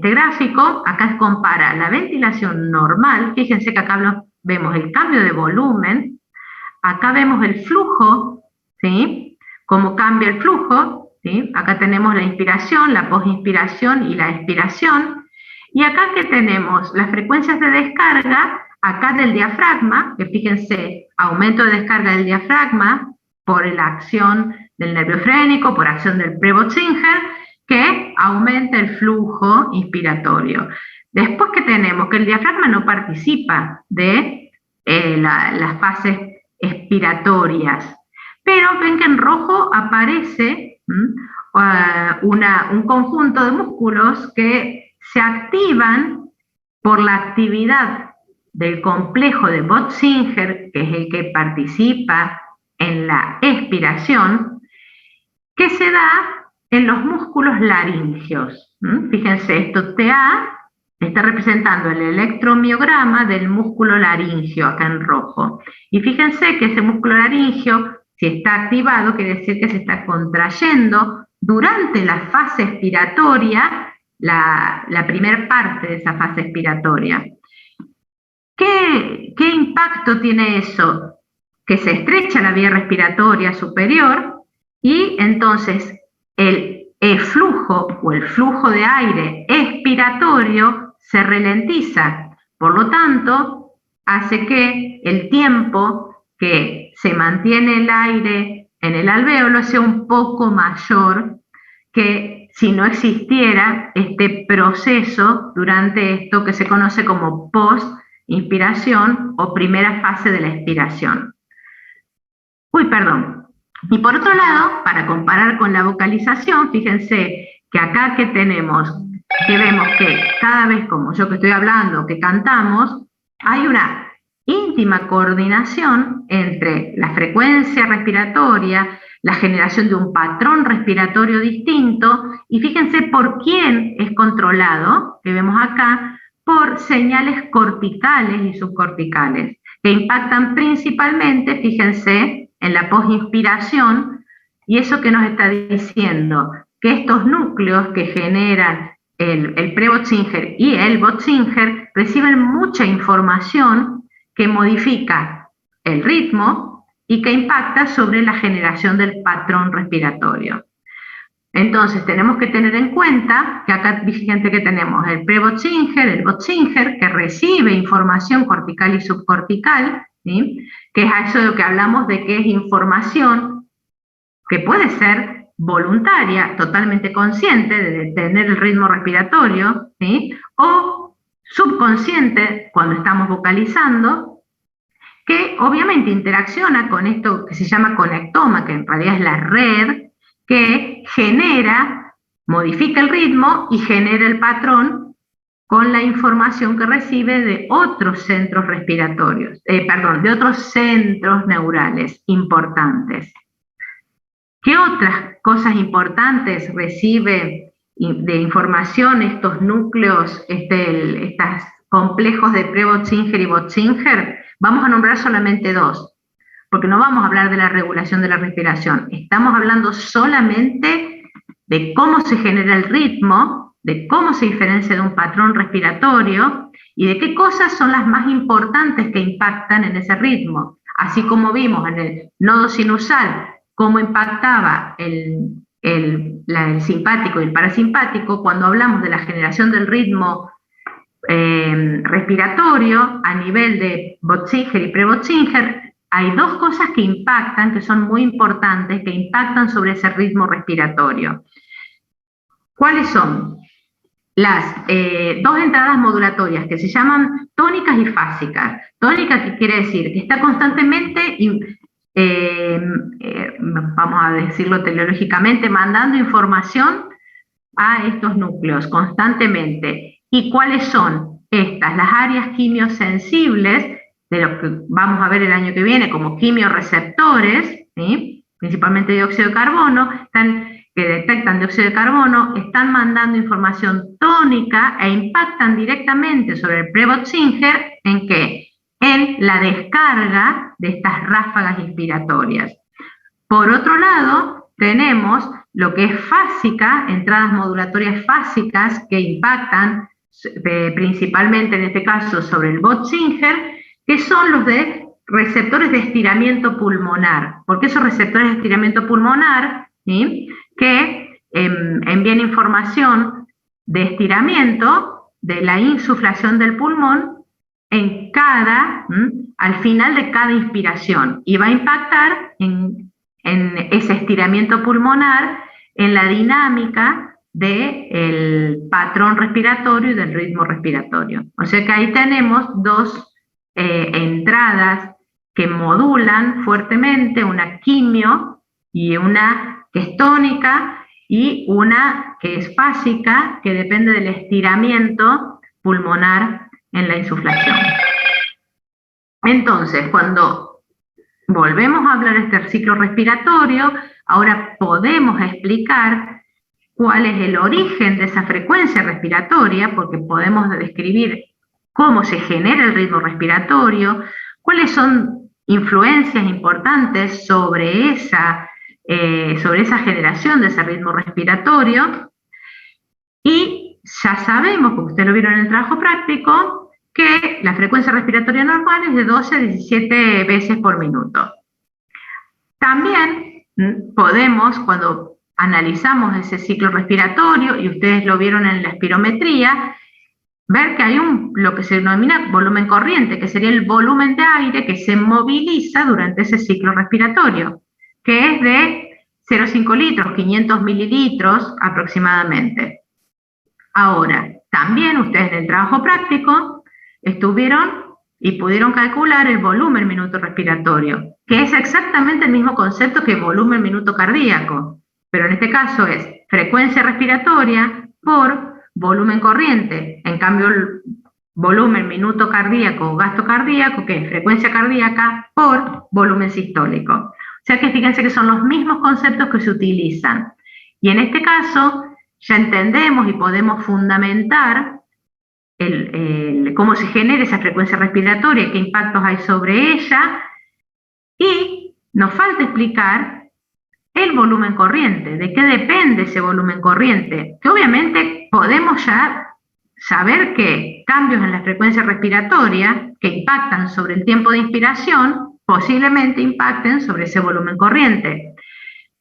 gráfico, acá compara la ventilación normal. Fíjense que acá vemos el cambio de volumen, acá vemos el flujo, ¿sí? Cómo cambia el flujo, ¿sí? Acá tenemos la inspiración, la posinspiración y la expiración. Y acá que tenemos las frecuencias de descarga, acá del diafragma, que fíjense, aumento de descarga del diafragma por la acción del nervio frénico, por acción del Prevost-Singer, que aumenta el flujo inspiratorio. Después que tenemos que el diafragma no participa de las fases expiratorias, pero ven que en rojo aparece un conjunto de músculos que se activan por la actividad del complejo de Bott-Singer, que es el que participa en la expiración, que se da en los músculos laringeos. Fíjense, esto TA está representando el electromiograma del músculo laringeo, acá en rojo. Y fíjense que ese músculo laringeo, si está activado, quiere decir que se está contrayendo durante la fase expiratoria, la primera parte de esa fase expiratoria. ¿Qué impacto tiene eso? Que se estrecha la vía respiratoria superior y entonces el flujo o el flujo de aire expiratorio se ralentiza. Por lo tanto, hace que el tiempo que se mantiene el aire en el alvéolo sea un poco mayor que si no existiera este proceso durante esto que se conoce como post-inspiración o primera fase de la expiración. Uy, perdón. Y por otro lado, para comparar con la vocalización, fíjense que acá que tenemos, que vemos que cada vez como yo que estoy hablando, que cantamos, hay una íntima coordinación entre la frecuencia respiratoria, la generación de un patrón respiratorio distinto, y fíjense por quién es controlado, que vemos acá, por señales corticales y subcorticales, que impactan principalmente, fíjense, en la posinspiración, y eso que nos está diciendo, que estos núcleos que generan el pre-Böttinger y el Böttinger reciben mucha información que modifica el ritmo y que impacta sobre la generación del patrón respiratorio. Entonces tenemos que tener en cuenta que acá fíjense que tenemos el pre-Böttinger, el Böttinger, que recibe información cortical y subcortical, ¿sí? Que es eso de lo que hablamos de que es información que puede ser voluntaria, totalmente consciente de detener el ritmo respiratorio, ¿sí? O subconsciente cuando estamos vocalizando, que obviamente interacciona con esto que se llama conectoma, que en realidad es la red que genera, modifica el ritmo y genera el patrón con la información que recibe de otros centros respiratorios, de otros centros neurales importantes. ¿Qué otras cosas importantes recibe de información estos núcleos, estos complejos de pre-Böttinger y Böttinger? Vamos a nombrar solamente dos, porque no vamos a hablar de la regulación de la respiración. Estamos hablando solamente de cómo se genera el ritmo, de cómo se diferencia de un patrón respiratorio y de qué cosas son las más importantes que impactan en ese ritmo. Así como vimos en el nodo sinusal cómo impactaba el simpático y el parasimpático, cuando hablamos de la generación del ritmo respiratorio a nivel de Böttinger y pre-Böttinger, hay dos cosas que impactan, que son muy importantes, que impactan sobre ese ritmo respiratorio. ¿Cuáles son? Las dos entradas modulatorias que se llaman tónicas y fásicas. Tónica, ¿qué quiere decir? Que está constantemente, vamos a decirlo teleológicamente, mandando información a estos núcleos constantemente. ¿Y cuáles son estas? Las áreas quimiosensibles, de lo que vamos a ver el año que viene como quimioreceptores, ¿sí? Principalmente dióxido de carbono, que detectan dióxido de carbono, están mandando información tónica e impactan directamente sobre el pre-Böttinger, ¿en qué? En la descarga de estas ráfagas inspiratorias. Por otro lado, tenemos lo que es fásica, entradas modulatorias fásicas que impactan principalmente en este caso sobre el Böttinger, que son los de receptores de estiramiento pulmonar. ¿Por qué esos receptores de estiramiento pulmonar? ¿Sí? Que envían información de estiramiento de la insuflación del pulmón al final de cada inspiración, y va a impactar en ese estiramiento pulmonar en la dinámica del patrón respiratorio y del ritmo respiratorio. O sea que ahí tenemos dos entradas que modulan fuertemente, una quimio y una que es tónica y una que es fásica, que depende del estiramiento pulmonar en la insuflación. Entonces, cuando volvemos a hablar de este ciclo respiratorio, ahora podemos explicar cuál es el origen de esa frecuencia respiratoria, porque podemos describir cómo se genera el ritmo respiratorio, cuáles son influencias importantes sobre esa generación de ese ritmo respiratorio, y ya sabemos, porque ustedes lo vieron en el trabajo práctico, que la frecuencia respiratoria normal es de 12 a 17 veces por minuto. También podemos, cuando analizamos ese ciclo respiratorio, y ustedes lo vieron en la espirometría, ver que hay lo que se denomina volumen corriente, que sería el volumen de aire que se moviliza durante ese ciclo respiratorio, que es de 0,5 litros, 500 mililitros aproximadamente. Ahora, también ustedes en el trabajo práctico estuvieron y pudieron calcular el volumen minuto respiratorio, que es exactamente el mismo concepto que volumen minuto cardíaco, pero en este caso es frecuencia respiratoria por volumen corriente. En cambio, el volumen minuto cardíaco o gasto cardíaco, que es frecuencia cardíaca por volumen sistólico. O sea que fíjense que son los mismos conceptos que se utilizan. Y en este caso ya entendemos y podemos fundamentar cómo se genera esa frecuencia respiratoria, qué impactos hay sobre ella, y nos falta explicar el volumen corriente, de qué depende ese volumen corriente, que obviamente podemos ya saber que cambios en la frecuencia respiratoria que impactan sobre el tiempo de inspiración posiblemente impacten sobre ese volumen corriente,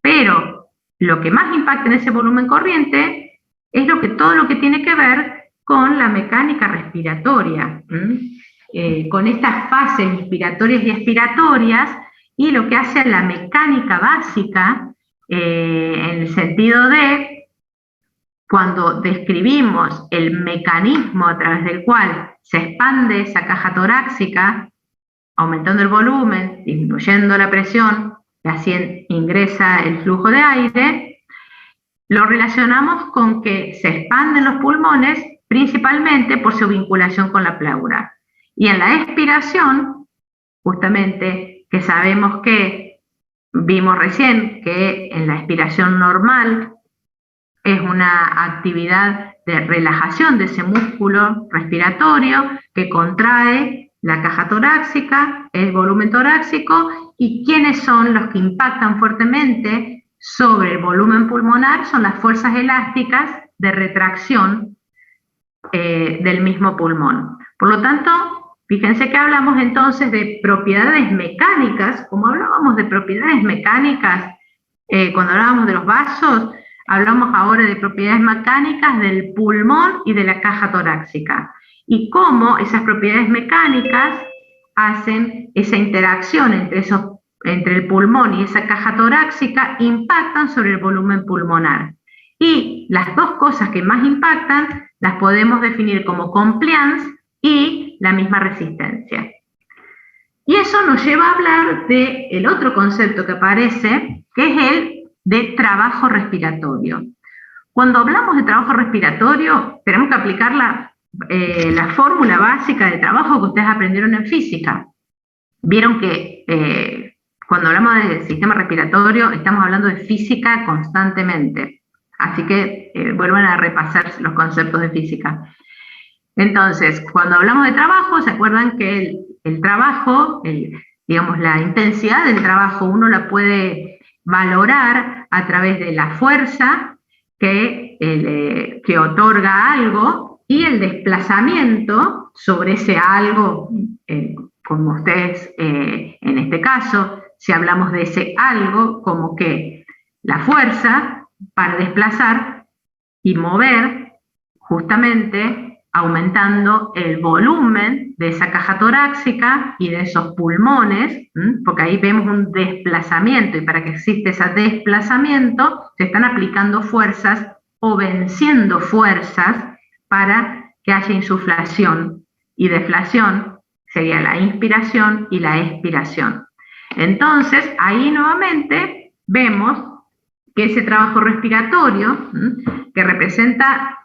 pero lo que más impacta en ese volumen corriente es todo lo que tiene que ver con la mecánica respiratoria, con estas fases inspiratorias y expiratorias, y lo que hace la mecánica básica, en el sentido de cuando describimos el mecanismo a través del cual se expande esa caja torácica, aumentando el volumen, disminuyendo la presión, y así ingresa el flujo de aire, lo relacionamos con que se expanden los pulmones principalmente por su vinculación con la pleura. Y en la expiración, justamente, que sabemos que vimos recién que en la expiración normal es una actividad de relajación de ese músculo respiratorio que contrae la caja torácica, el volumen torácico, y quiénes son los que impactan fuertemente sobre el volumen pulmonar son las fuerzas elásticas de retracción del mismo pulmón. Por lo tanto, fíjense que hablamos entonces de propiedades mecánicas, como hablábamos de propiedades mecánicas cuando hablábamos de los vasos, hablamos ahora de propiedades mecánicas del pulmón y de la caja torácica, y cómo esas propiedades mecánicas hacen esa interacción entre el pulmón y esa caja torácica, impactan sobre el volumen pulmonar. Y las dos cosas que más impactan las podemos definir como compliance y la misma resistencia. Y eso nos lleva a hablar del otro concepto que aparece, que es el de trabajo respiratorio. Cuando hablamos de trabajo respiratorio, tenemos que aplicar la fórmula básica de trabajo que ustedes aprendieron en física. Vieron que cuando hablamos del sistema respiratorio estamos hablando de física constantemente. Así que vuelvan a repasar los conceptos de física. Entonces, cuando hablamos de trabajo, ¿se acuerdan que el trabajo, digamos, la intensidad del trabajo, uno la puede valorar a través de la fuerza que otorga algo y el desplazamiento sobre ese algo, como ustedes en este caso, si hablamos de ese algo, como que la fuerza para desplazar y mover, justamente aumentando el volumen de esa caja torácica y de esos pulmones, porque ahí vemos un desplazamiento, y para que exista ese desplazamiento se están aplicando fuerzas o venciendo fuerzas para que haya insuflación, y deflación sería la inspiración y la expiración. Entonces, ahí nuevamente vemos que ese trabajo respiratorio, que representa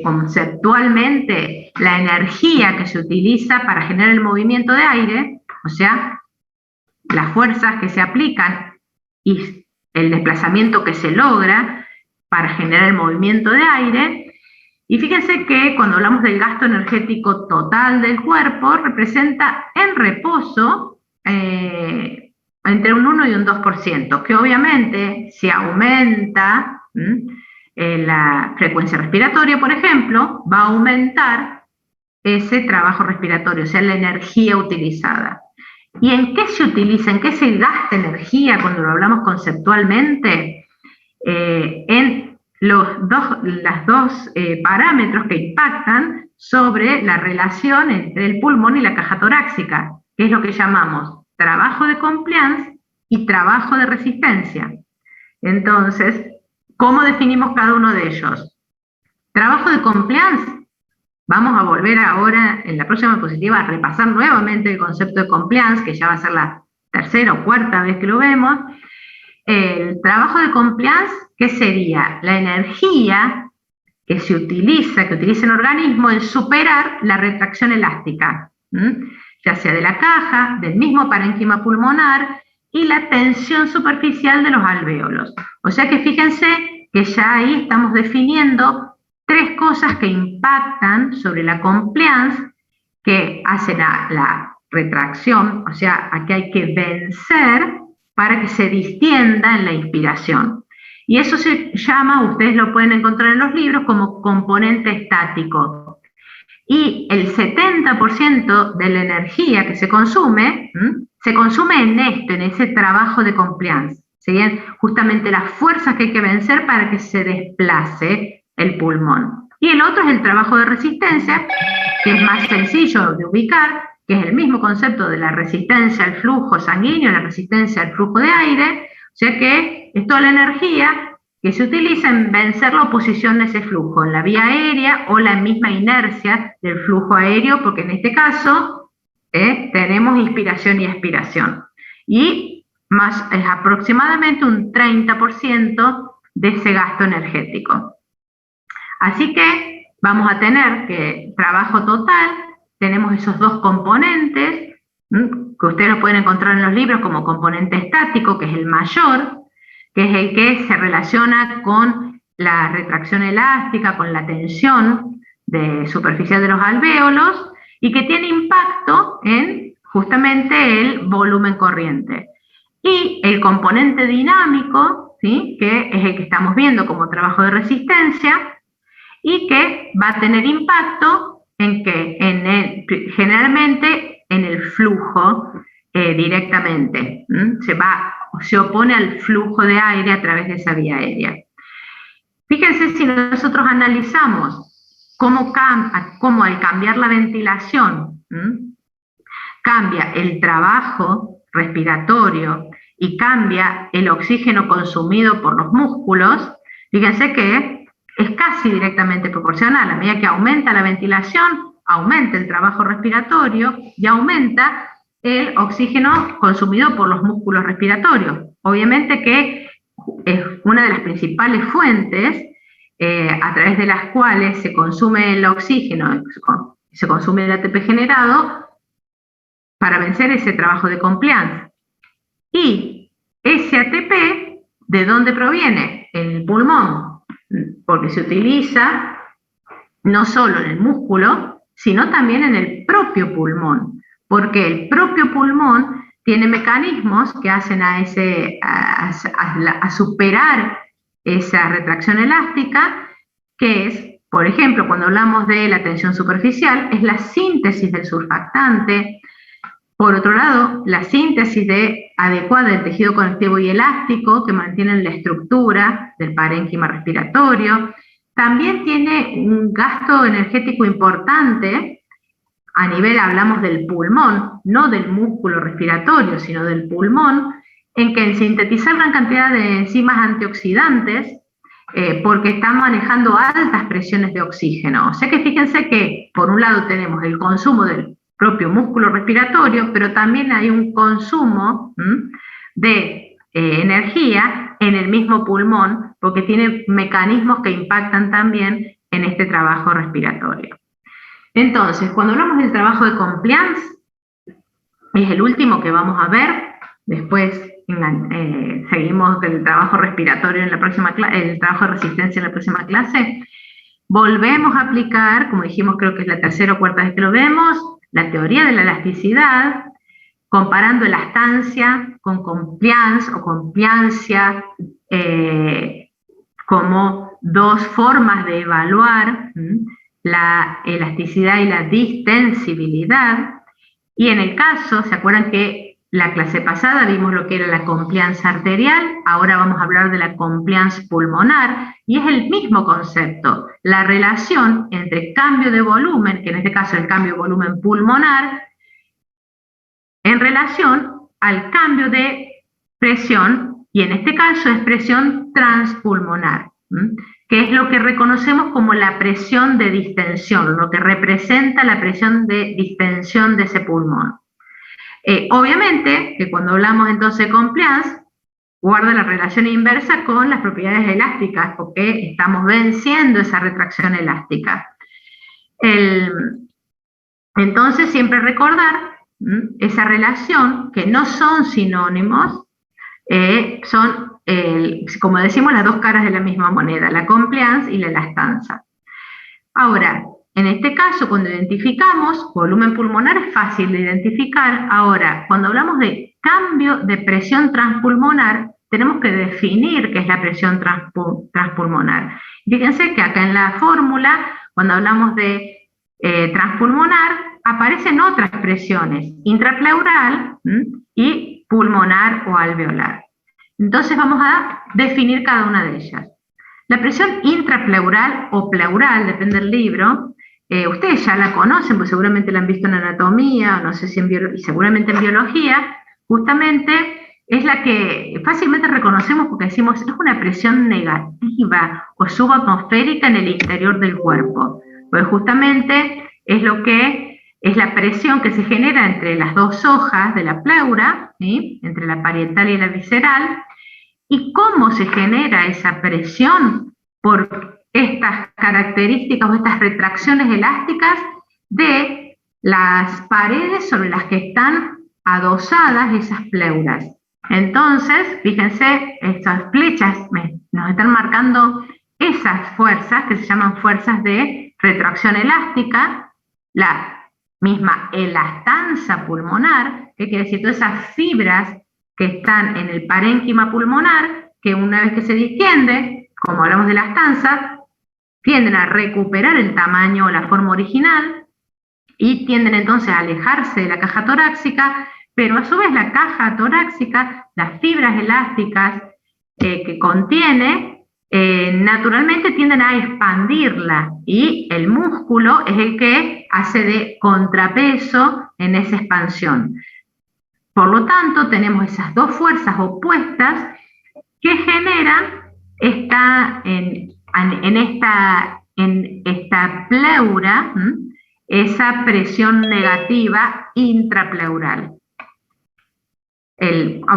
conceptualmente la energía que se utiliza para generar el movimiento de aire, o sea, las fuerzas que se aplican y el desplazamiento que se logra para generar el movimiento de aire. Y fíjense que cuando hablamos del gasto energético total del cuerpo, representa en reposo entre un 1 y un 2%, que obviamente si aumenta la frecuencia respiratoria, por ejemplo, va a aumentar ese trabajo respiratorio, o sea, la energía utilizada. ¿Y en qué se utiliza, en qué se gasta energía cuando lo hablamos conceptualmente? En los dos parámetros que impactan sobre la relación entre el pulmón y la caja torácica, que es lo que llamamos trabajo de compliance y trabajo de resistencia. Entonces, ¿cómo definimos cada uno de ellos? Trabajo de compliance Vamos a volver ahora, en la próxima diapositiva, a repasar nuevamente el concepto de compliance, que ya va a ser la tercera o cuarta vez que lo vemos. El trabajo de compliance, ¿qué sería? La energía que se utiliza, que utiliza el organismo en superar la retracción elástica, ya sea de la caja, del mismo parénquima pulmonar y la tensión superficial de los alvéolos. O sea que fíjense que ya ahí estamos definiendo tres cosas que impactan sobre la compliance, que hacen la retracción, o sea, a que hay que vencer para que se distienda en la inspiración. Y eso se llama, ustedes lo pueden encontrar en los libros, como componente estático. Y el 70% de la energía que se consume en esto, en ese trabajo de compliance. ¿Sí? Justamente las fuerzas que hay que vencer para que se desplace el pulmón. Y el otro es el trabajo de resistencia, que es más sencillo de ubicar, que es el mismo concepto de la resistencia al flujo sanguíneo, la resistencia al flujo de aire, o sea que es toda la energía que se utiliza en vencer la oposición de ese flujo, en la vía aérea o la misma inercia del flujo aéreo, porque en este caso tenemos inspiración y expiración. Y más es aproximadamente un 30% de ese gasto energético. Así que vamos a tener que trabajo total, tenemos esos dos componentes, que ustedes lo pueden encontrar en los libros como componente estático, que es el mayor, que es el que se relaciona con la retracción elástica, con la tensión superficial de los alvéolos, y que tiene impacto en justamente el volumen corriente. Y el componente dinámico, ¿sí? Que es el que estamos viendo como trabajo de resistencia, y que va a tener impacto en que generalmente en el flujo directamente, se opone al flujo de aire a través de esa vía aérea. Fíjense si nosotros analizamos cómo al cambiar la ventilación cambia el trabajo respiratorio y cambia el oxígeno consumido por los músculos, fíjense que es casi directamente proporcional. A medida que aumenta la ventilación, aumenta el trabajo respiratorio y aumenta el oxígeno consumido por los músculos respiratorios. Obviamente que es una de las principales fuentes a través de las cuales se consume el oxígeno, se consume el ATP generado para vencer ese trabajo de compliance. Y ese ATP, ¿de dónde proviene? En el pulmón, porque se utiliza no solo en el músculo, sino también en el propio pulmón, porque el propio pulmón tiene mecanismos que hacen a superar esa retracción elástica, que es, por ejemplo, cuando hablamos de la tensión superficial, es la síntesis del surfactante. Por otro lado, la síntesis adecuada del tejido conectivo y elástico que mantienen la estructura del parénquima respiratorio. También tiene un gasto energético importante a nivel, hablamos del pulmón, no del músculo respiratorio, sino del pulmón, en que sintetizar gran cantidad de enzimas antioxidantes, porque está manejando altas presiones de oxígeno. O sea que fíjense que, por un lado, tenemos el consumo del propio músculo respiratorio, pero también hay un consumo de energía en el mismo pulmón, porque tiene mecanismos que impactan también en este trabajo respiratorio. Entonces, cuando hablamos del trabajo de compliance, es el último que vamos a ver, después seguimos del trabajo respiratorio en la próxima clase, el trabajo de resistencia en la próxima clase. Volvemos a aplicar, como dijimos, creo que es la tercera o cuarta vez que lo vemos, la teoría de la elasticidad, comparando elastancia con compliance o compliancia como dos formas de evaluar la elasticidad y la distensibilidad. Y en el caso, ¿se acuerdan que la clase pasada vimos lo que era la compliance arterial? Ahora vamos a hablar de la compliance pulmonar, y es el mismo concepto, la relación entre cambio de volumen, que en este caso es el cambio de volumen pulmonar, en relación al cambio de presión, y en este caso es presión transpulmonar. que es lo que reconocemos como la presión de distensión, lo que representa la presión de distensión de ese pulmón. Obviamente que cuando hablamos entonces de compliance, guarda la relación inversa con las propiedades elásticas, porque estamos venciendo esa retracción elástica. Entonces, siempre recordar esa relación, que no son sinónimos, son, como decimos, las dos caras de la misma moneda, la compliance y la elastanza. Ahora, en este caso, cuando identificamos volumen pulmonar es fácil de identificar. Ahora, cuando hablamos de cambio de presión transpulmonar, tenemos que definir qué es la presión transpulmonar. Fíjense que acá en la fórmula, cuando hablamos de transpulmonar, aparecen otras presiones, intrapleural y pulmonar o alveolar. Entonces vamos a definir cada una de ellas. La presión intrapleural o pleural, depende del libro, ustedes ya la conocen, pues seguramente la han visto en anatomía, no sé si y seguramente en biología, justamente es la que fácilmente reconocemos porque decimos es una presión negativa o subatmosférica en el interior del cuerpo, pues justamente es lo que es la presión que se genera entre las dos hojas de la pleura, ¿sí?, entre la parietal y la visceral. ¿Y cómo se genera esa presión? Por estas características o estas retracciones elásticas de las paredes sobre las que están adosadas esas pleuras. Entonces, fíjense, estas flechas nos están marcando esas fuerzas que se llaman fuerzas de retracción elástica, la misma elastanza pulmonar, que quiere decir todas esas fibras que están en el parénquima pulmonar, que una vez que se distiende, como hablamos de elastanza, tienden a recuperar el tamaño o la forma original y tienden entonces a alejarse de la caja torácica, pero a su vez la caja torácica, las fibras elásticas que contiene, naturalmente tienden a expandirla y el músculo es el que hace de contrapeso en esa expansión. Por lo tanto, tenemos esas dos fuerzas opuestas que generan en esta pleura esa presión negativa intrapleural.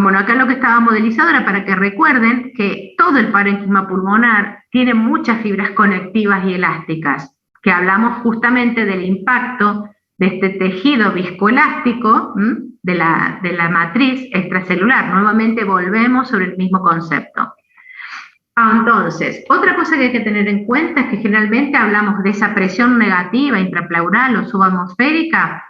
Bueno, acá lo que estaba modelizado era para que recuerden que todo el parénquima pulmonar tiene muchas fibras conectivas y elásticas, que hablamos justamente del impacto de este tejido viscoelástico de la matriz extracelular. Nuevamente volvemos sobre el mismo concepto. Entonces, otra cosa que hay que tener en cuenta es que generalmente hablamos de esa presión negativa intrapleural o subatmosférica,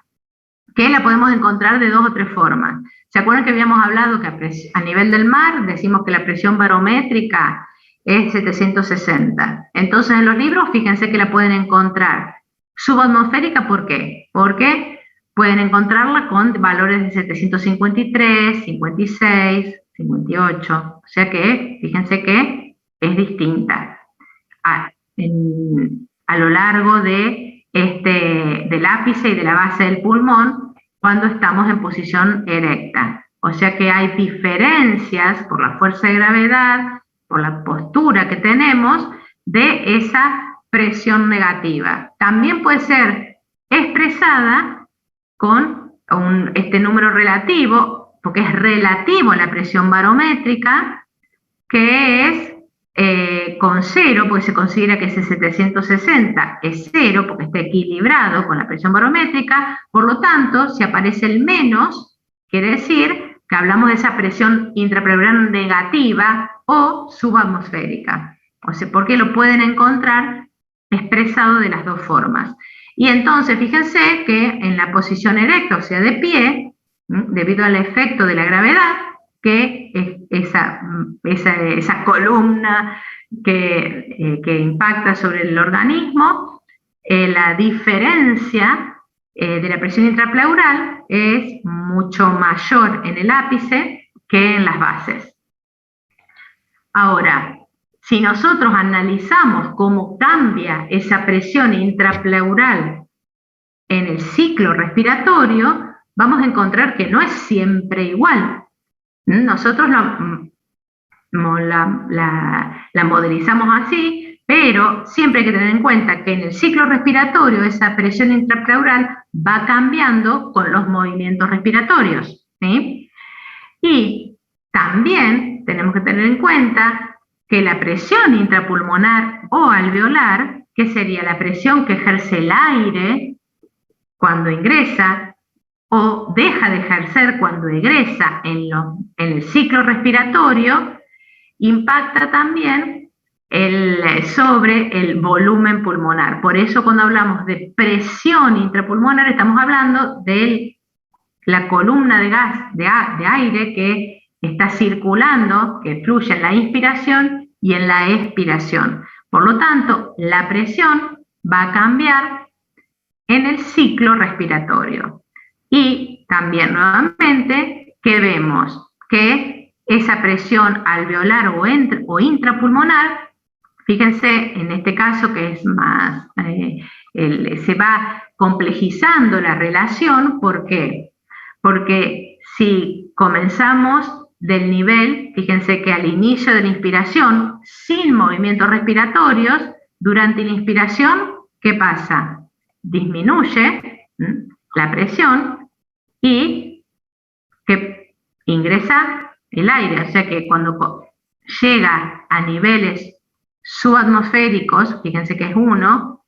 que la podemos encontrar de dos o tres formas. ¿Se acuerdan que habíamos hablado que a nivel del mar decimos que la presión barométrica es 760? Entonces en los libros fíjense que la pueden encontrar subatmosférica. ¿Por qué? Porque pueden encontrarla con valores de 753, 56, 58. O sea que fíjense que es distinta a lo largo del ápice y de la base del pulmón cuando estamos en posición erecta. O sea que hay diferencias por la fuerza de gravedad, por la postura que tenemos de esa presión negativa. También puede ser expresada con este número relativo, porque es relativo a la presión barométrica, que es con 0, porque se considera que ese 760 es 0, porque está equilibrado con la presión barométrica. Por lo tanto, si aparece el menos, quiere decir que hablamos de esa presión intrapleural negativa o subatmosférica. O sea, porque lo pueden encontrar expresado de las dos formas. Y entonces, fíjense que en la posición erecta, o sea, de pie, debido al efecto de la gravedad, que es esa columna que impacta sobre el organismo, la diferencia de la presión intrapleural es mucho mayor en el ápice que en las bases. Ahora, si nosotros analizamos cómo cambia esa presión intrapleural en el ciclo respiratorio, vamos a encontrar que no es siempre igual. Nosotros la modelizamos así, Pero siempre hay que tener en cuenta que en el ciclo respiratorio esa presión intrapleural va cambiando con los movimientos respiratorios, ¿sí? Y también tenemos que tener en cuenta que la presión intrapulmonar o alveolar, que sería la presión que ejerce el aire cuando ingresa o deja de ejercer cuando egresa en el ciclo respiratorio, impacta también sobre el volumen pulmonar. Por eso cuando hablamos de presión intrapulmonar estamos hablando de la columna de gas, de aire que está circulando, que fluye en la inspiración y en la expiración. Por lo tanto, la presión va a cambiar en el ciclo respiratorio. Y también nuevamente que vemos que esa presión alveolar o intrapulmonar, fíjense en este caso que es más, se va complejizando la relación. ¿Por qué? Porque si comenzamos del nivel, fíjense que al inicio de la inspiración, sin movimientos respiratorios, durante la inspiración, ¿qué pasa? Disminuye la presión y que ingresa el aire, o sea que cuando llega a niveles subatmosféricos, fíjense que es 1,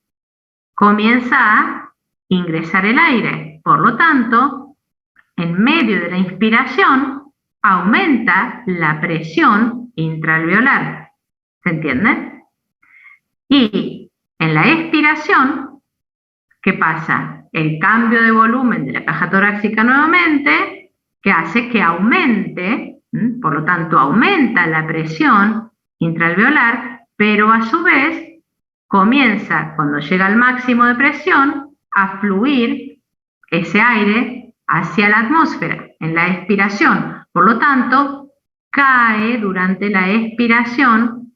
comienza a ingresar el aire. Por lo tanto, en medio de la inspiración aumenta la presión intraalveolar. ¿Se entiende? Y en la expiración, ¿qué pasa? El cambio de volumen de la caja torácica nuevamente, que hace que aumente, por lo tanto aumenta la presión intraalveolar, pero a su vez comienza, cuando llega al máximo de presión, a fluir ese aire hacia la atmósfera en la expiración. Por lo tanto, cae durante la expiración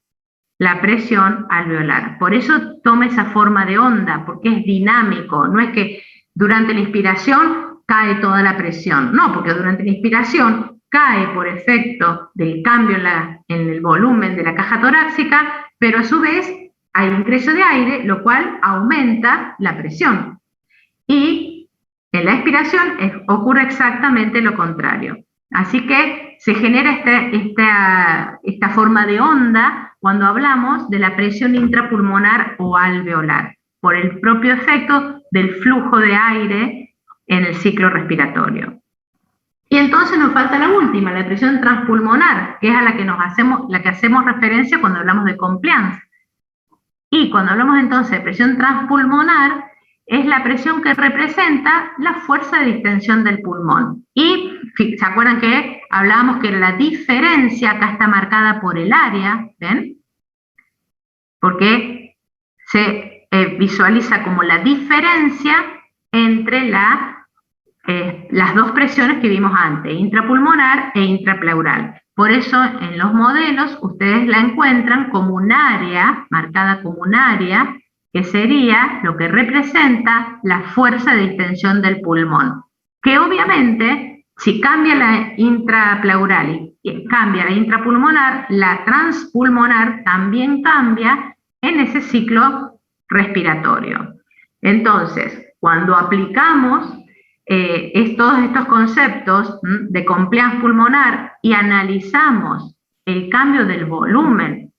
la presión alveolar. Por eso toma esa forma de onda, porque es dinámico. No es que durante la inspiración cae toda la presión. No, porque durante la inspiración cae por efecto del cambio en el volumen de la caja torácica, pero a su vez hay ingreso de aire, lo cual aumenta la presión. Y en la expiración ocurre exactamente lo contrario. Así que se genera esta forma de onda cuando hablamos de la presión intrapulmonar o alveolar, por el propio efecto del flujo de aire en el ciclo respiratorio. Y entonces nos falta la última, la presión transpulmonar, que es a la que hacemos referencia cuando hablamos de compliance. Y cuando hablamos entonces de presión transpulmonar, es la presión que representa la fuerza de distensión del pulmón. Y ¿se acuerdan que hablábamos que la diferencia acá está marcada por el área? ¿Ven? Porque se visualiza como la diferencia entre las dos presiones que vimos antes, intrapulmonar e intrapleural. Por eso en los modelos ustedes la encuentran como un área, marcada como un área, que sería lo que representa la fuerza de distensión del pulmón. Que obviamente, si cambia la intrapleural y cambia la intrapulmonar, la transpulmonar también cambia en ese ciclo respiratorio. Entonces, cuando aplicamos todos estos conceptos de compliance pulmonar y analizamos el cambio del volumen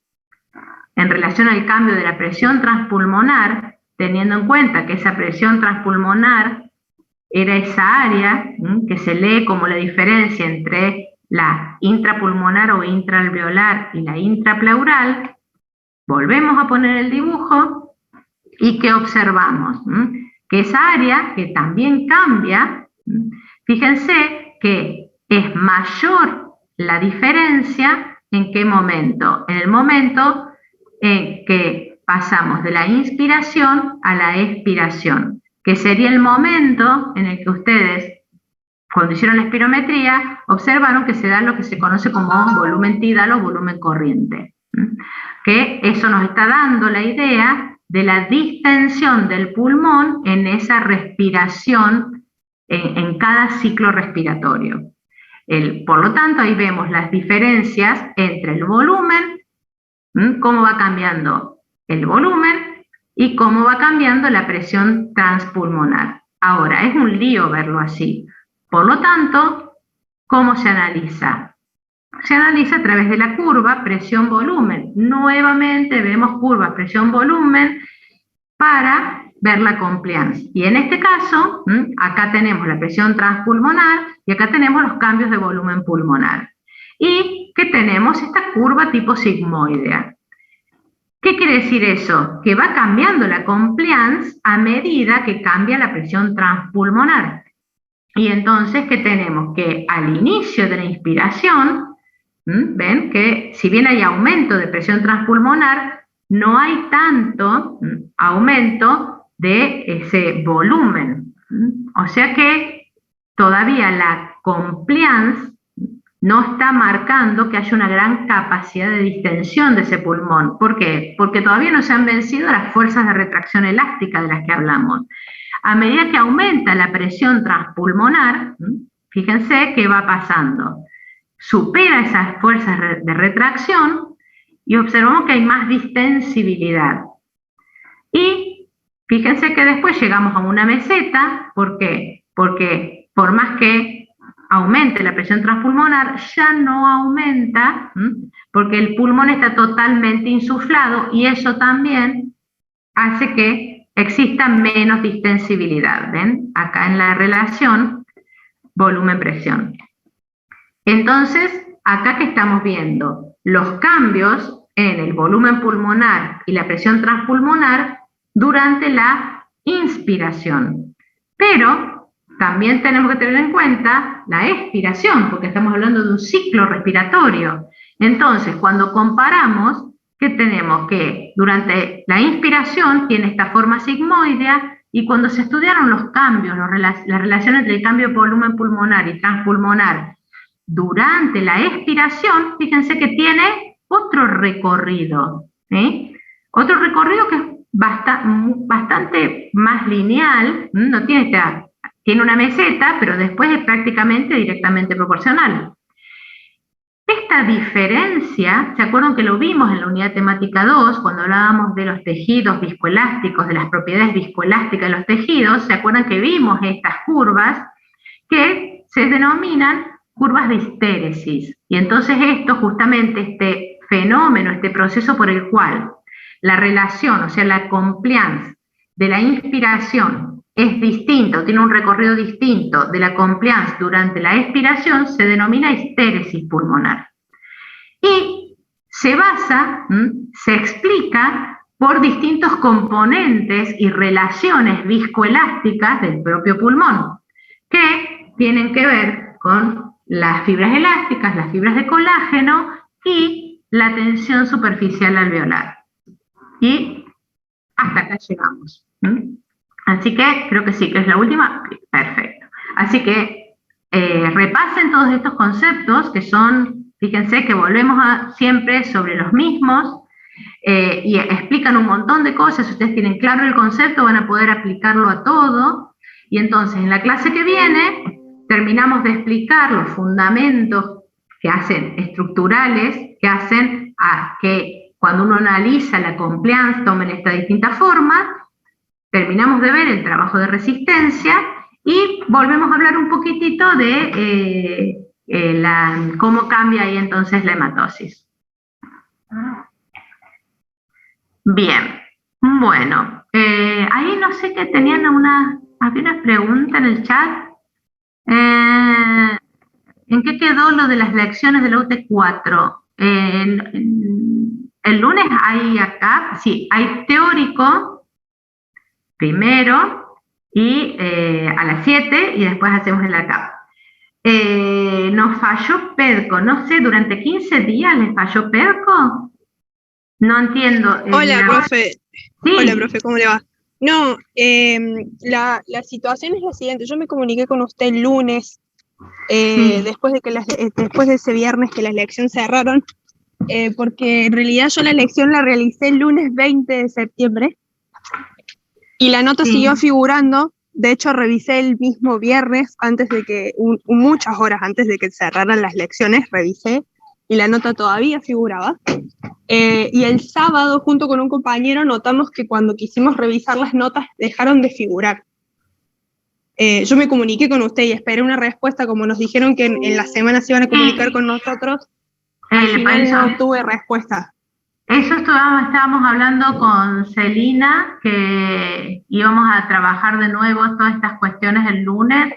en relación al cambio de la presión transpulmonar, teniendo en cuenta que esa presión transpulmonar era esa área que se lee como la diferencia entre la intrapulmonar o intraalveolar y la intrapleural, volvemos a poner el dibujo y ¿qué observamos? Que esa área que también cambia, fíjense que es mayor la diferencia en qué momento, en el momento en que pasamos de la inspiración a la expiración, que sería el momento en el que ustedes, cuando hicieron la espirometría, observaron que se da lo que se conoce como volumen tidal o volumen corriente, que eso nos está dando la idea de la distensión del pulmón en esa respiración en cada ciclo respiratorio. Por lo tanto, ahí vemos las diferencias entre el volumen, cómo va cambiando el volumen y cómo va cambiando la presión transpulmonar. Ahora, es un lío verlo así. Por lo tanto, ¿cómo se analiza? Se analiza a través de la curva presión-volumen. Nuevamente vemos curva presión-volumen para ver la compliance. Y en este caso, acá tenemos la presión transpulmonar y acá tenemos los cambios de volumen pulmonar. Y que tenemos esta curva tipo sigmoidea. ¿Qué quiere decir eso? Que va cambiando la compliance a medida que cambia la presión transpulmonar. Y entonces, ¿qué tenemos? Que al inicio de la inspiración, ven que si bien hay aumento de presión transpulmonar, no hay tanto aumento de ese volumen. O sea que todavía la compliance no está marcando que haya una gran capacidad de distensión de ese pulmón. ¿Por qué? Porque todavía no se han vencido las fuerzas de retracción elástica de las que hablamos. A medida que aumenta la presión transpulmonar, fíjense qué va pasando. Supera esas fuerzas de retracción y observamos que hay más distensibilidad. Y fíjense que después llegamos a una meseta. ¿Por qué? Porque por más que aumente la presión transpulmonar, ya no aumenta, porque el pulmón está totalmente insuflado y eso también hace que exista menos distensibilidad. ¿Ven? Acá en la relación volumen-presión. Entonces, acá que estamos viendo los cambios en el volumen pulmonar y la presión transpulmonar durante la inspiración. Pero también tenemos que tener en cuenta la expiración, porque estamos hablando de un ciclo respiratorio. Entonces, cuando comparamos, ¿qué tenemos? Que durante la inspiración tiene esta forma sigmoidea y cuando se estudiaron los cambios, la relación entre el cambio de volumen pulmonar y transpulmonar durante la expiración, fíjense que tiene otro recorrido. Otro recorrido que es bastante más lineal, no tiene tiene una meseta, pero después es prácticamente directamente proporcional. Esta diferencia, ¿se acuerdan que lo vimos en la unidad temática 2, cuando hablábamos de los tejidos viscoelásticos, de las propiedades viscoelásticas de los tejidos? ¿Se acuerdan que vimos estas curvas que se denominan curvas de histéresis? Y entonces esto, justamente este fenómeno, este proceso por el cual la relación, o sea, la compliance de la inspiración es distinto, tiene un recorrido distinto de la compliance durante la expiración, se denomina histéresis pulmonar. Y se basa, se explica por distintos componentes y relaciones viscoelásticas del propio pulmón, que tienen que ver con las fibras elásticas, las fibras de colágeno y la tensión superficial alveolar. Y hasta acá llegamos. Así que creo que sí, que es la última. Perfecto. Así que repasen todos estos conceptos que son, fíjense que volvemos siempre sobre los mismos y explican un montón de cosas. Si ustedes tienen claro el concepto, van a poder aplicarlo a todo. Y entonces, en la clase que viene, terminamos de explicar los fundamentos que hacen estructurales, que hacen a que cuando uno analiza la compliance tomen esta distinta forma. Terminamos de ver el trabajo de resistencia y volvemos a hablar un poquitito de cómo cambia ahí entonces la hematosis. Bien, bueno, ahí no sé que tenían había una pregunta en el chat. ¿En qué quedó lo de las lecciones de la UT4? El lunes hay acá, sí, hay teórico primero y a las 7 y después hacemos el ACAP. Nos falló PEDCO, no sé, ¿durante 15 días les falló PEDCO? No entiendo. Hola, profe. Sí. Hola, profe, ¿cómo le va? No, la situación es la siguiente. Yo me comuniqué con usted el lunes, sí, después de ese viernes que las lecciones cerraron, porque en realidad yo la lección la realicé el lunes 20 de septiembre y la nota siguió figurando. De hecho, revisé el mismo viernes, antes de que, muchas horas antes de que cerraran las lecciones, revisé y la nota todavía figuraba. Y el sábado, junto con un compañero, notamos que cuando quisimos revisar las notas dejaron de figurar. Yo me comuniqué con usted y esperé una respuesta, como nos dijeron que en la semana se iban a comunicar con nosotros. Al final no tuve respuesta. Eso estábamos hablando con Celina, que íbamos a trabajar de nuevo todas estas cuestiones el lunes,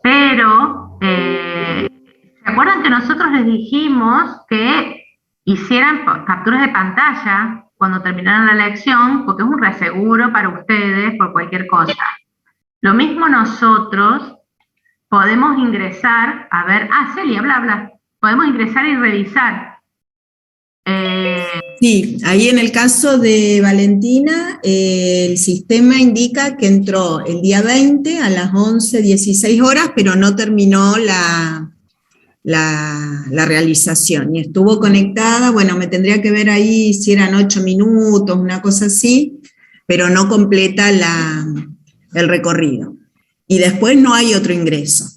pero ¿se acuerdan que nosotros les dijimos que hicieran capturas de pantalla cuando terminaran la lección, porque es un reaseguro para ustedes por cualquier cosa? Lo mismo nosotros podemos ingresar, a ver, Celia, bla, podemos ingresar y revisar. Sí, ahí en el caso de Valentina, el sistema indica que entró el día 20 a las 11:16 horas, pero no terminó la realización. Y estuvo conectada, bueno, me tendría que ver ahí si eran 8 minutos, una cosa así, pero no completa el recorrido. Y después no hay otro ingreso.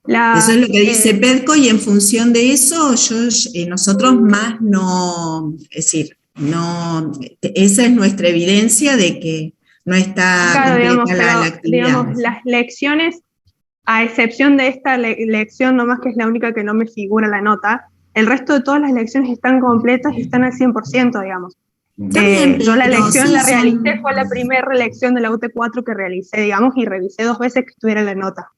Eso es lo que dice PEDCO, y en función de eso, nosotros más no, es decir, no, esa es nuestra evidencia de que no está completa la actividad. Digamos, las lecciones, a excepción de esta lección nomás, que es la única que no me figura la nota, el resto de todas las lecciones están completas y están al 100%, digamos. Yo la lección la realicé, fue la primera relección de la UT4 que realicé, digamos, y revisé 2 veces que estuviera la nota.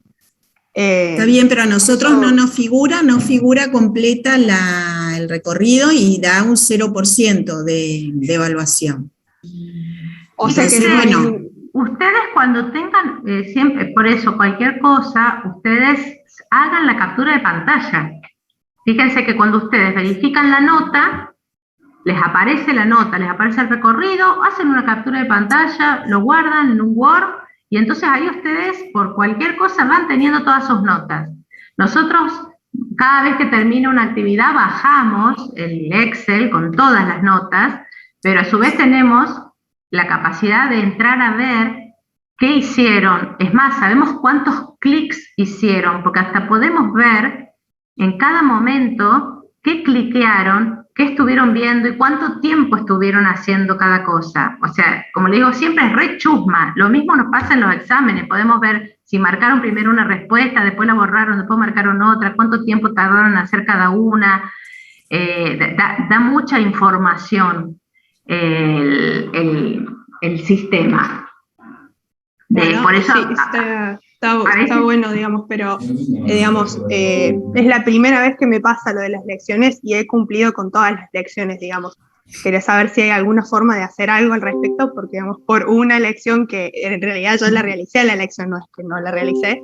Está bien, pero a nosotros no figura completa el recorrido y da un 0% de evaluación. O sea que bueno, ustedes cuando tengan, siempre, por eso, cualquier cosa, ustedes hagan la captura de pantalla. Fíjense que cuando ustedes verifican la nota, les aparece la nota, les aparece el recorrido, hacen una captura de pantalla, lo guardan en un Word, y entonces ahí ustedes, por cualquier cosa, van teniendo todas sus notas. Nosotros, cada vez que termina una actividad, bajamos el Excel con todas las notas, pero a su vez tenemos la capacidad de entrar a ver qué hicieron. Es más, sabemos cuántos clics hicieron, porque hasta podemos ver en cada momento qué cliquearon, qué estuvieron viendo y cuánto tiempo estuvieron haciendo cada cosa. O sea, como le digo, siempre es re chusma. Lo mismo nos pasa en los exámenes. Podemos ver si marcaron primero una respuesta, después la borraron, después marcaron otra, cuánto tiempo tardaron en hacer cada una. Da mucha información el sistema. Bueno, por eso sí, está bueno, digamos, pero digamos, es la primera vez que me pasa lo de las lecciones y he cumplido con todas las lecciones, digamos. Quería saber si hay alguna forma de hacer algo al respecto, porque, digamos, por una lección que en realidad yo la realicé, la lección no es que no la realicé,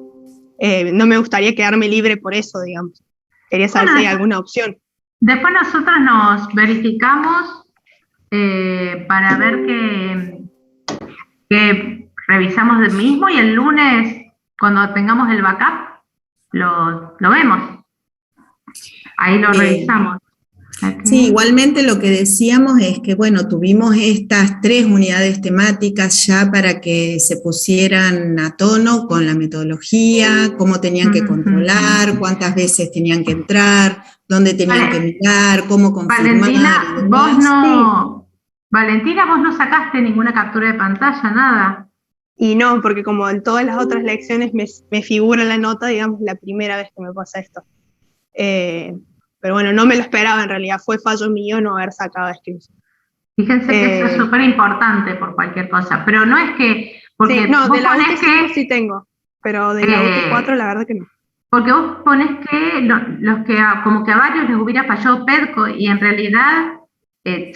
no me gustaría quedarme libre por eso, digamos. Quería saber si hay alguna opción. Después nosotros nos verificamos para ver que revisamos del mismo, y el lunes, cuando tengamos el backup, lo vemos. Ahí lo revisamos. Sí, igualmente lo que decíamos es que, bueno, tuvimos estas 3 unidades temáticas ya para que se pusieran a tono con la metodología, cómo tenían que controlar, cuántas veces tenían que entrar, dónde tenían que mirar, cómo confirmar. Valentina, vos no sacaste ninguna captura de pantalla, nada. Y no, porque como en todas las otras lecciones me figura la nota, digamos, la primera vez que me pasa esto. Pero bueno, no me lo esperaba en realidad, fue fallo mío no haber sacado screenshot. Fíjense que eso es súper importante por cualquier cosa, pero no es que... Porque sí, no, de la UT5 sí tengo, pero de la UT4 la verdad que no. Porque vos ponés que los que como que a varios les hubiera fallado PEDCO, y en realidad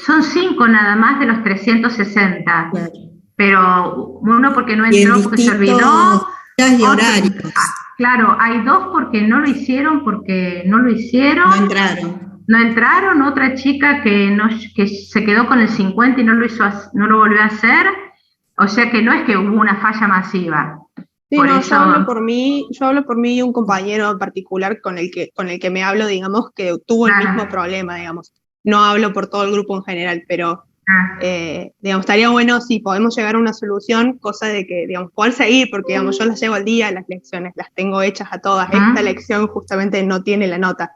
son 5 nada más de los 360. Claro. Pero uno porque no entró, porque se olvidó. Y horarios. Claro, hay 2 porque no lo hicieron, No entraron, otra chica que se quedó con el 50 y no lo volvió a hacer. O sea que no es que hubo una falla masiva. Sí, no, yo hablo por mí y un compañero en particular con el que me hablo, digamos, que tuvo el mismo problema, digamos. No hablo por todo el grupo en general, pero digamos, estaría bueno si podemos llegar a una solución, cosa de que, digamos, poder seguir, porque, digamos, yo las llevo al día, las lecciones, las tengo hechas a todas. Esta lección justamente no tiene la nota.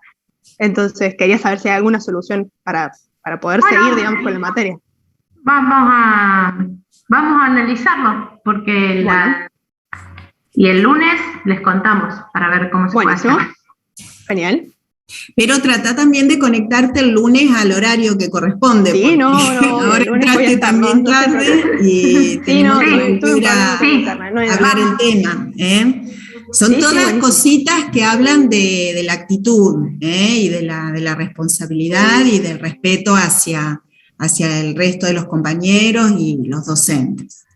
Entonces, quería saber si hay alguna solución para para poder Bueno, seguir, digamos, con la materia. Vamos a analizarlo, porque Bueno. y el lunes les contamos para ver cómo se puede hacer. Genial. Pero trata también de conectarte el lunes al horario que corresponde. Sí, no, ahora el lunes voy a entraste estar, también no tarde y tenemos que volver a hablar el tema. Son todas cositas que hablan de la actitud y de la responsabilidad y del respeto hacia el resto de los compañeros y los docentes.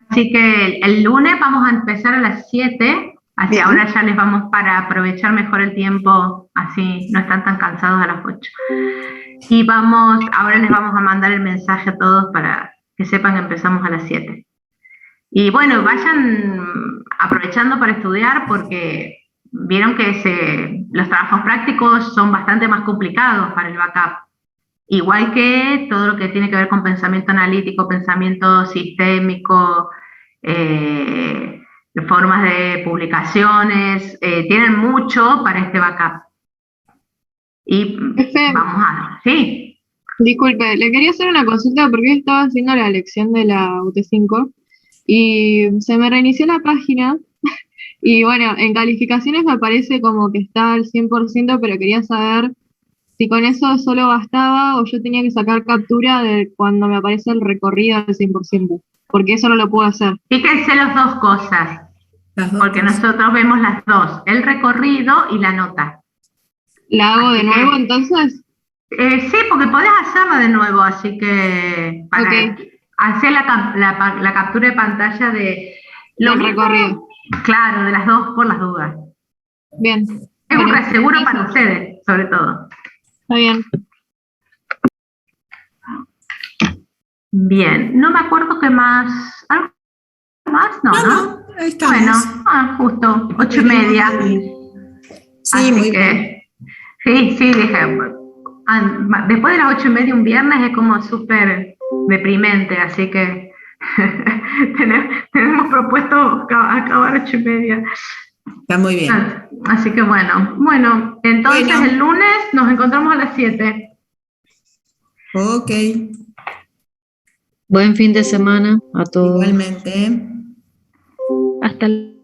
Así que el lunes vamos a empezar a las 7, así bien. Ahora ya les vamos para aprovechar mejor el tiempo, así no están tan cansados a las 8. Y ahora les vamos a mandar el mensaje a todos para que sepan que empezamos a las 7. Y bueno, vayan aprovechando para estudiar, porque vieron que los trabajos prácticos son bastante más complicados para el backup. Igual que todo lo que tiene que ver con pensamiento analítico, pensamiento sistémico, formas de publicaciones, tienen mucho para este backup. Y sí. Disculpe, le quería hacer una consulta porque hoy estaba haciendo la lección de la UT5 y se me reinició la página y bueno, en calificaciones me parece como que está al 100%, pero quería saber si con eso solo bastaba o yo tenía que sacar captura de cuando me aparece el recorrido al 100%, porque eso no lo puedo hacer. Fíjense las dos cosas, porque nosotros vemos las dos, el recorrido y la nota. ¿La hago de nuevo entonces? Sí, porque podés hacerla de nuevo, así que para hacer la captura de pantalla de el recorrido. Claro, de las dos por las dudas. Bien. Es un reaseguro para ustedes, sobre todo. Está bien. Bien, no me acuerdo qué más. ¿Algo más? No. Estamos. Bueno, justo, 8:30. Sí, así muy que, bien. Sí, dije, después de las 8:30 un viernes es como súper deprimente, así que tenemos propuesto acabar 8:30. Está muy bien. Así que bueno, entonces el lunes nos encontramos a las 7. Ok. Buen fin de semana a todos. Igualmente. Hasta luego.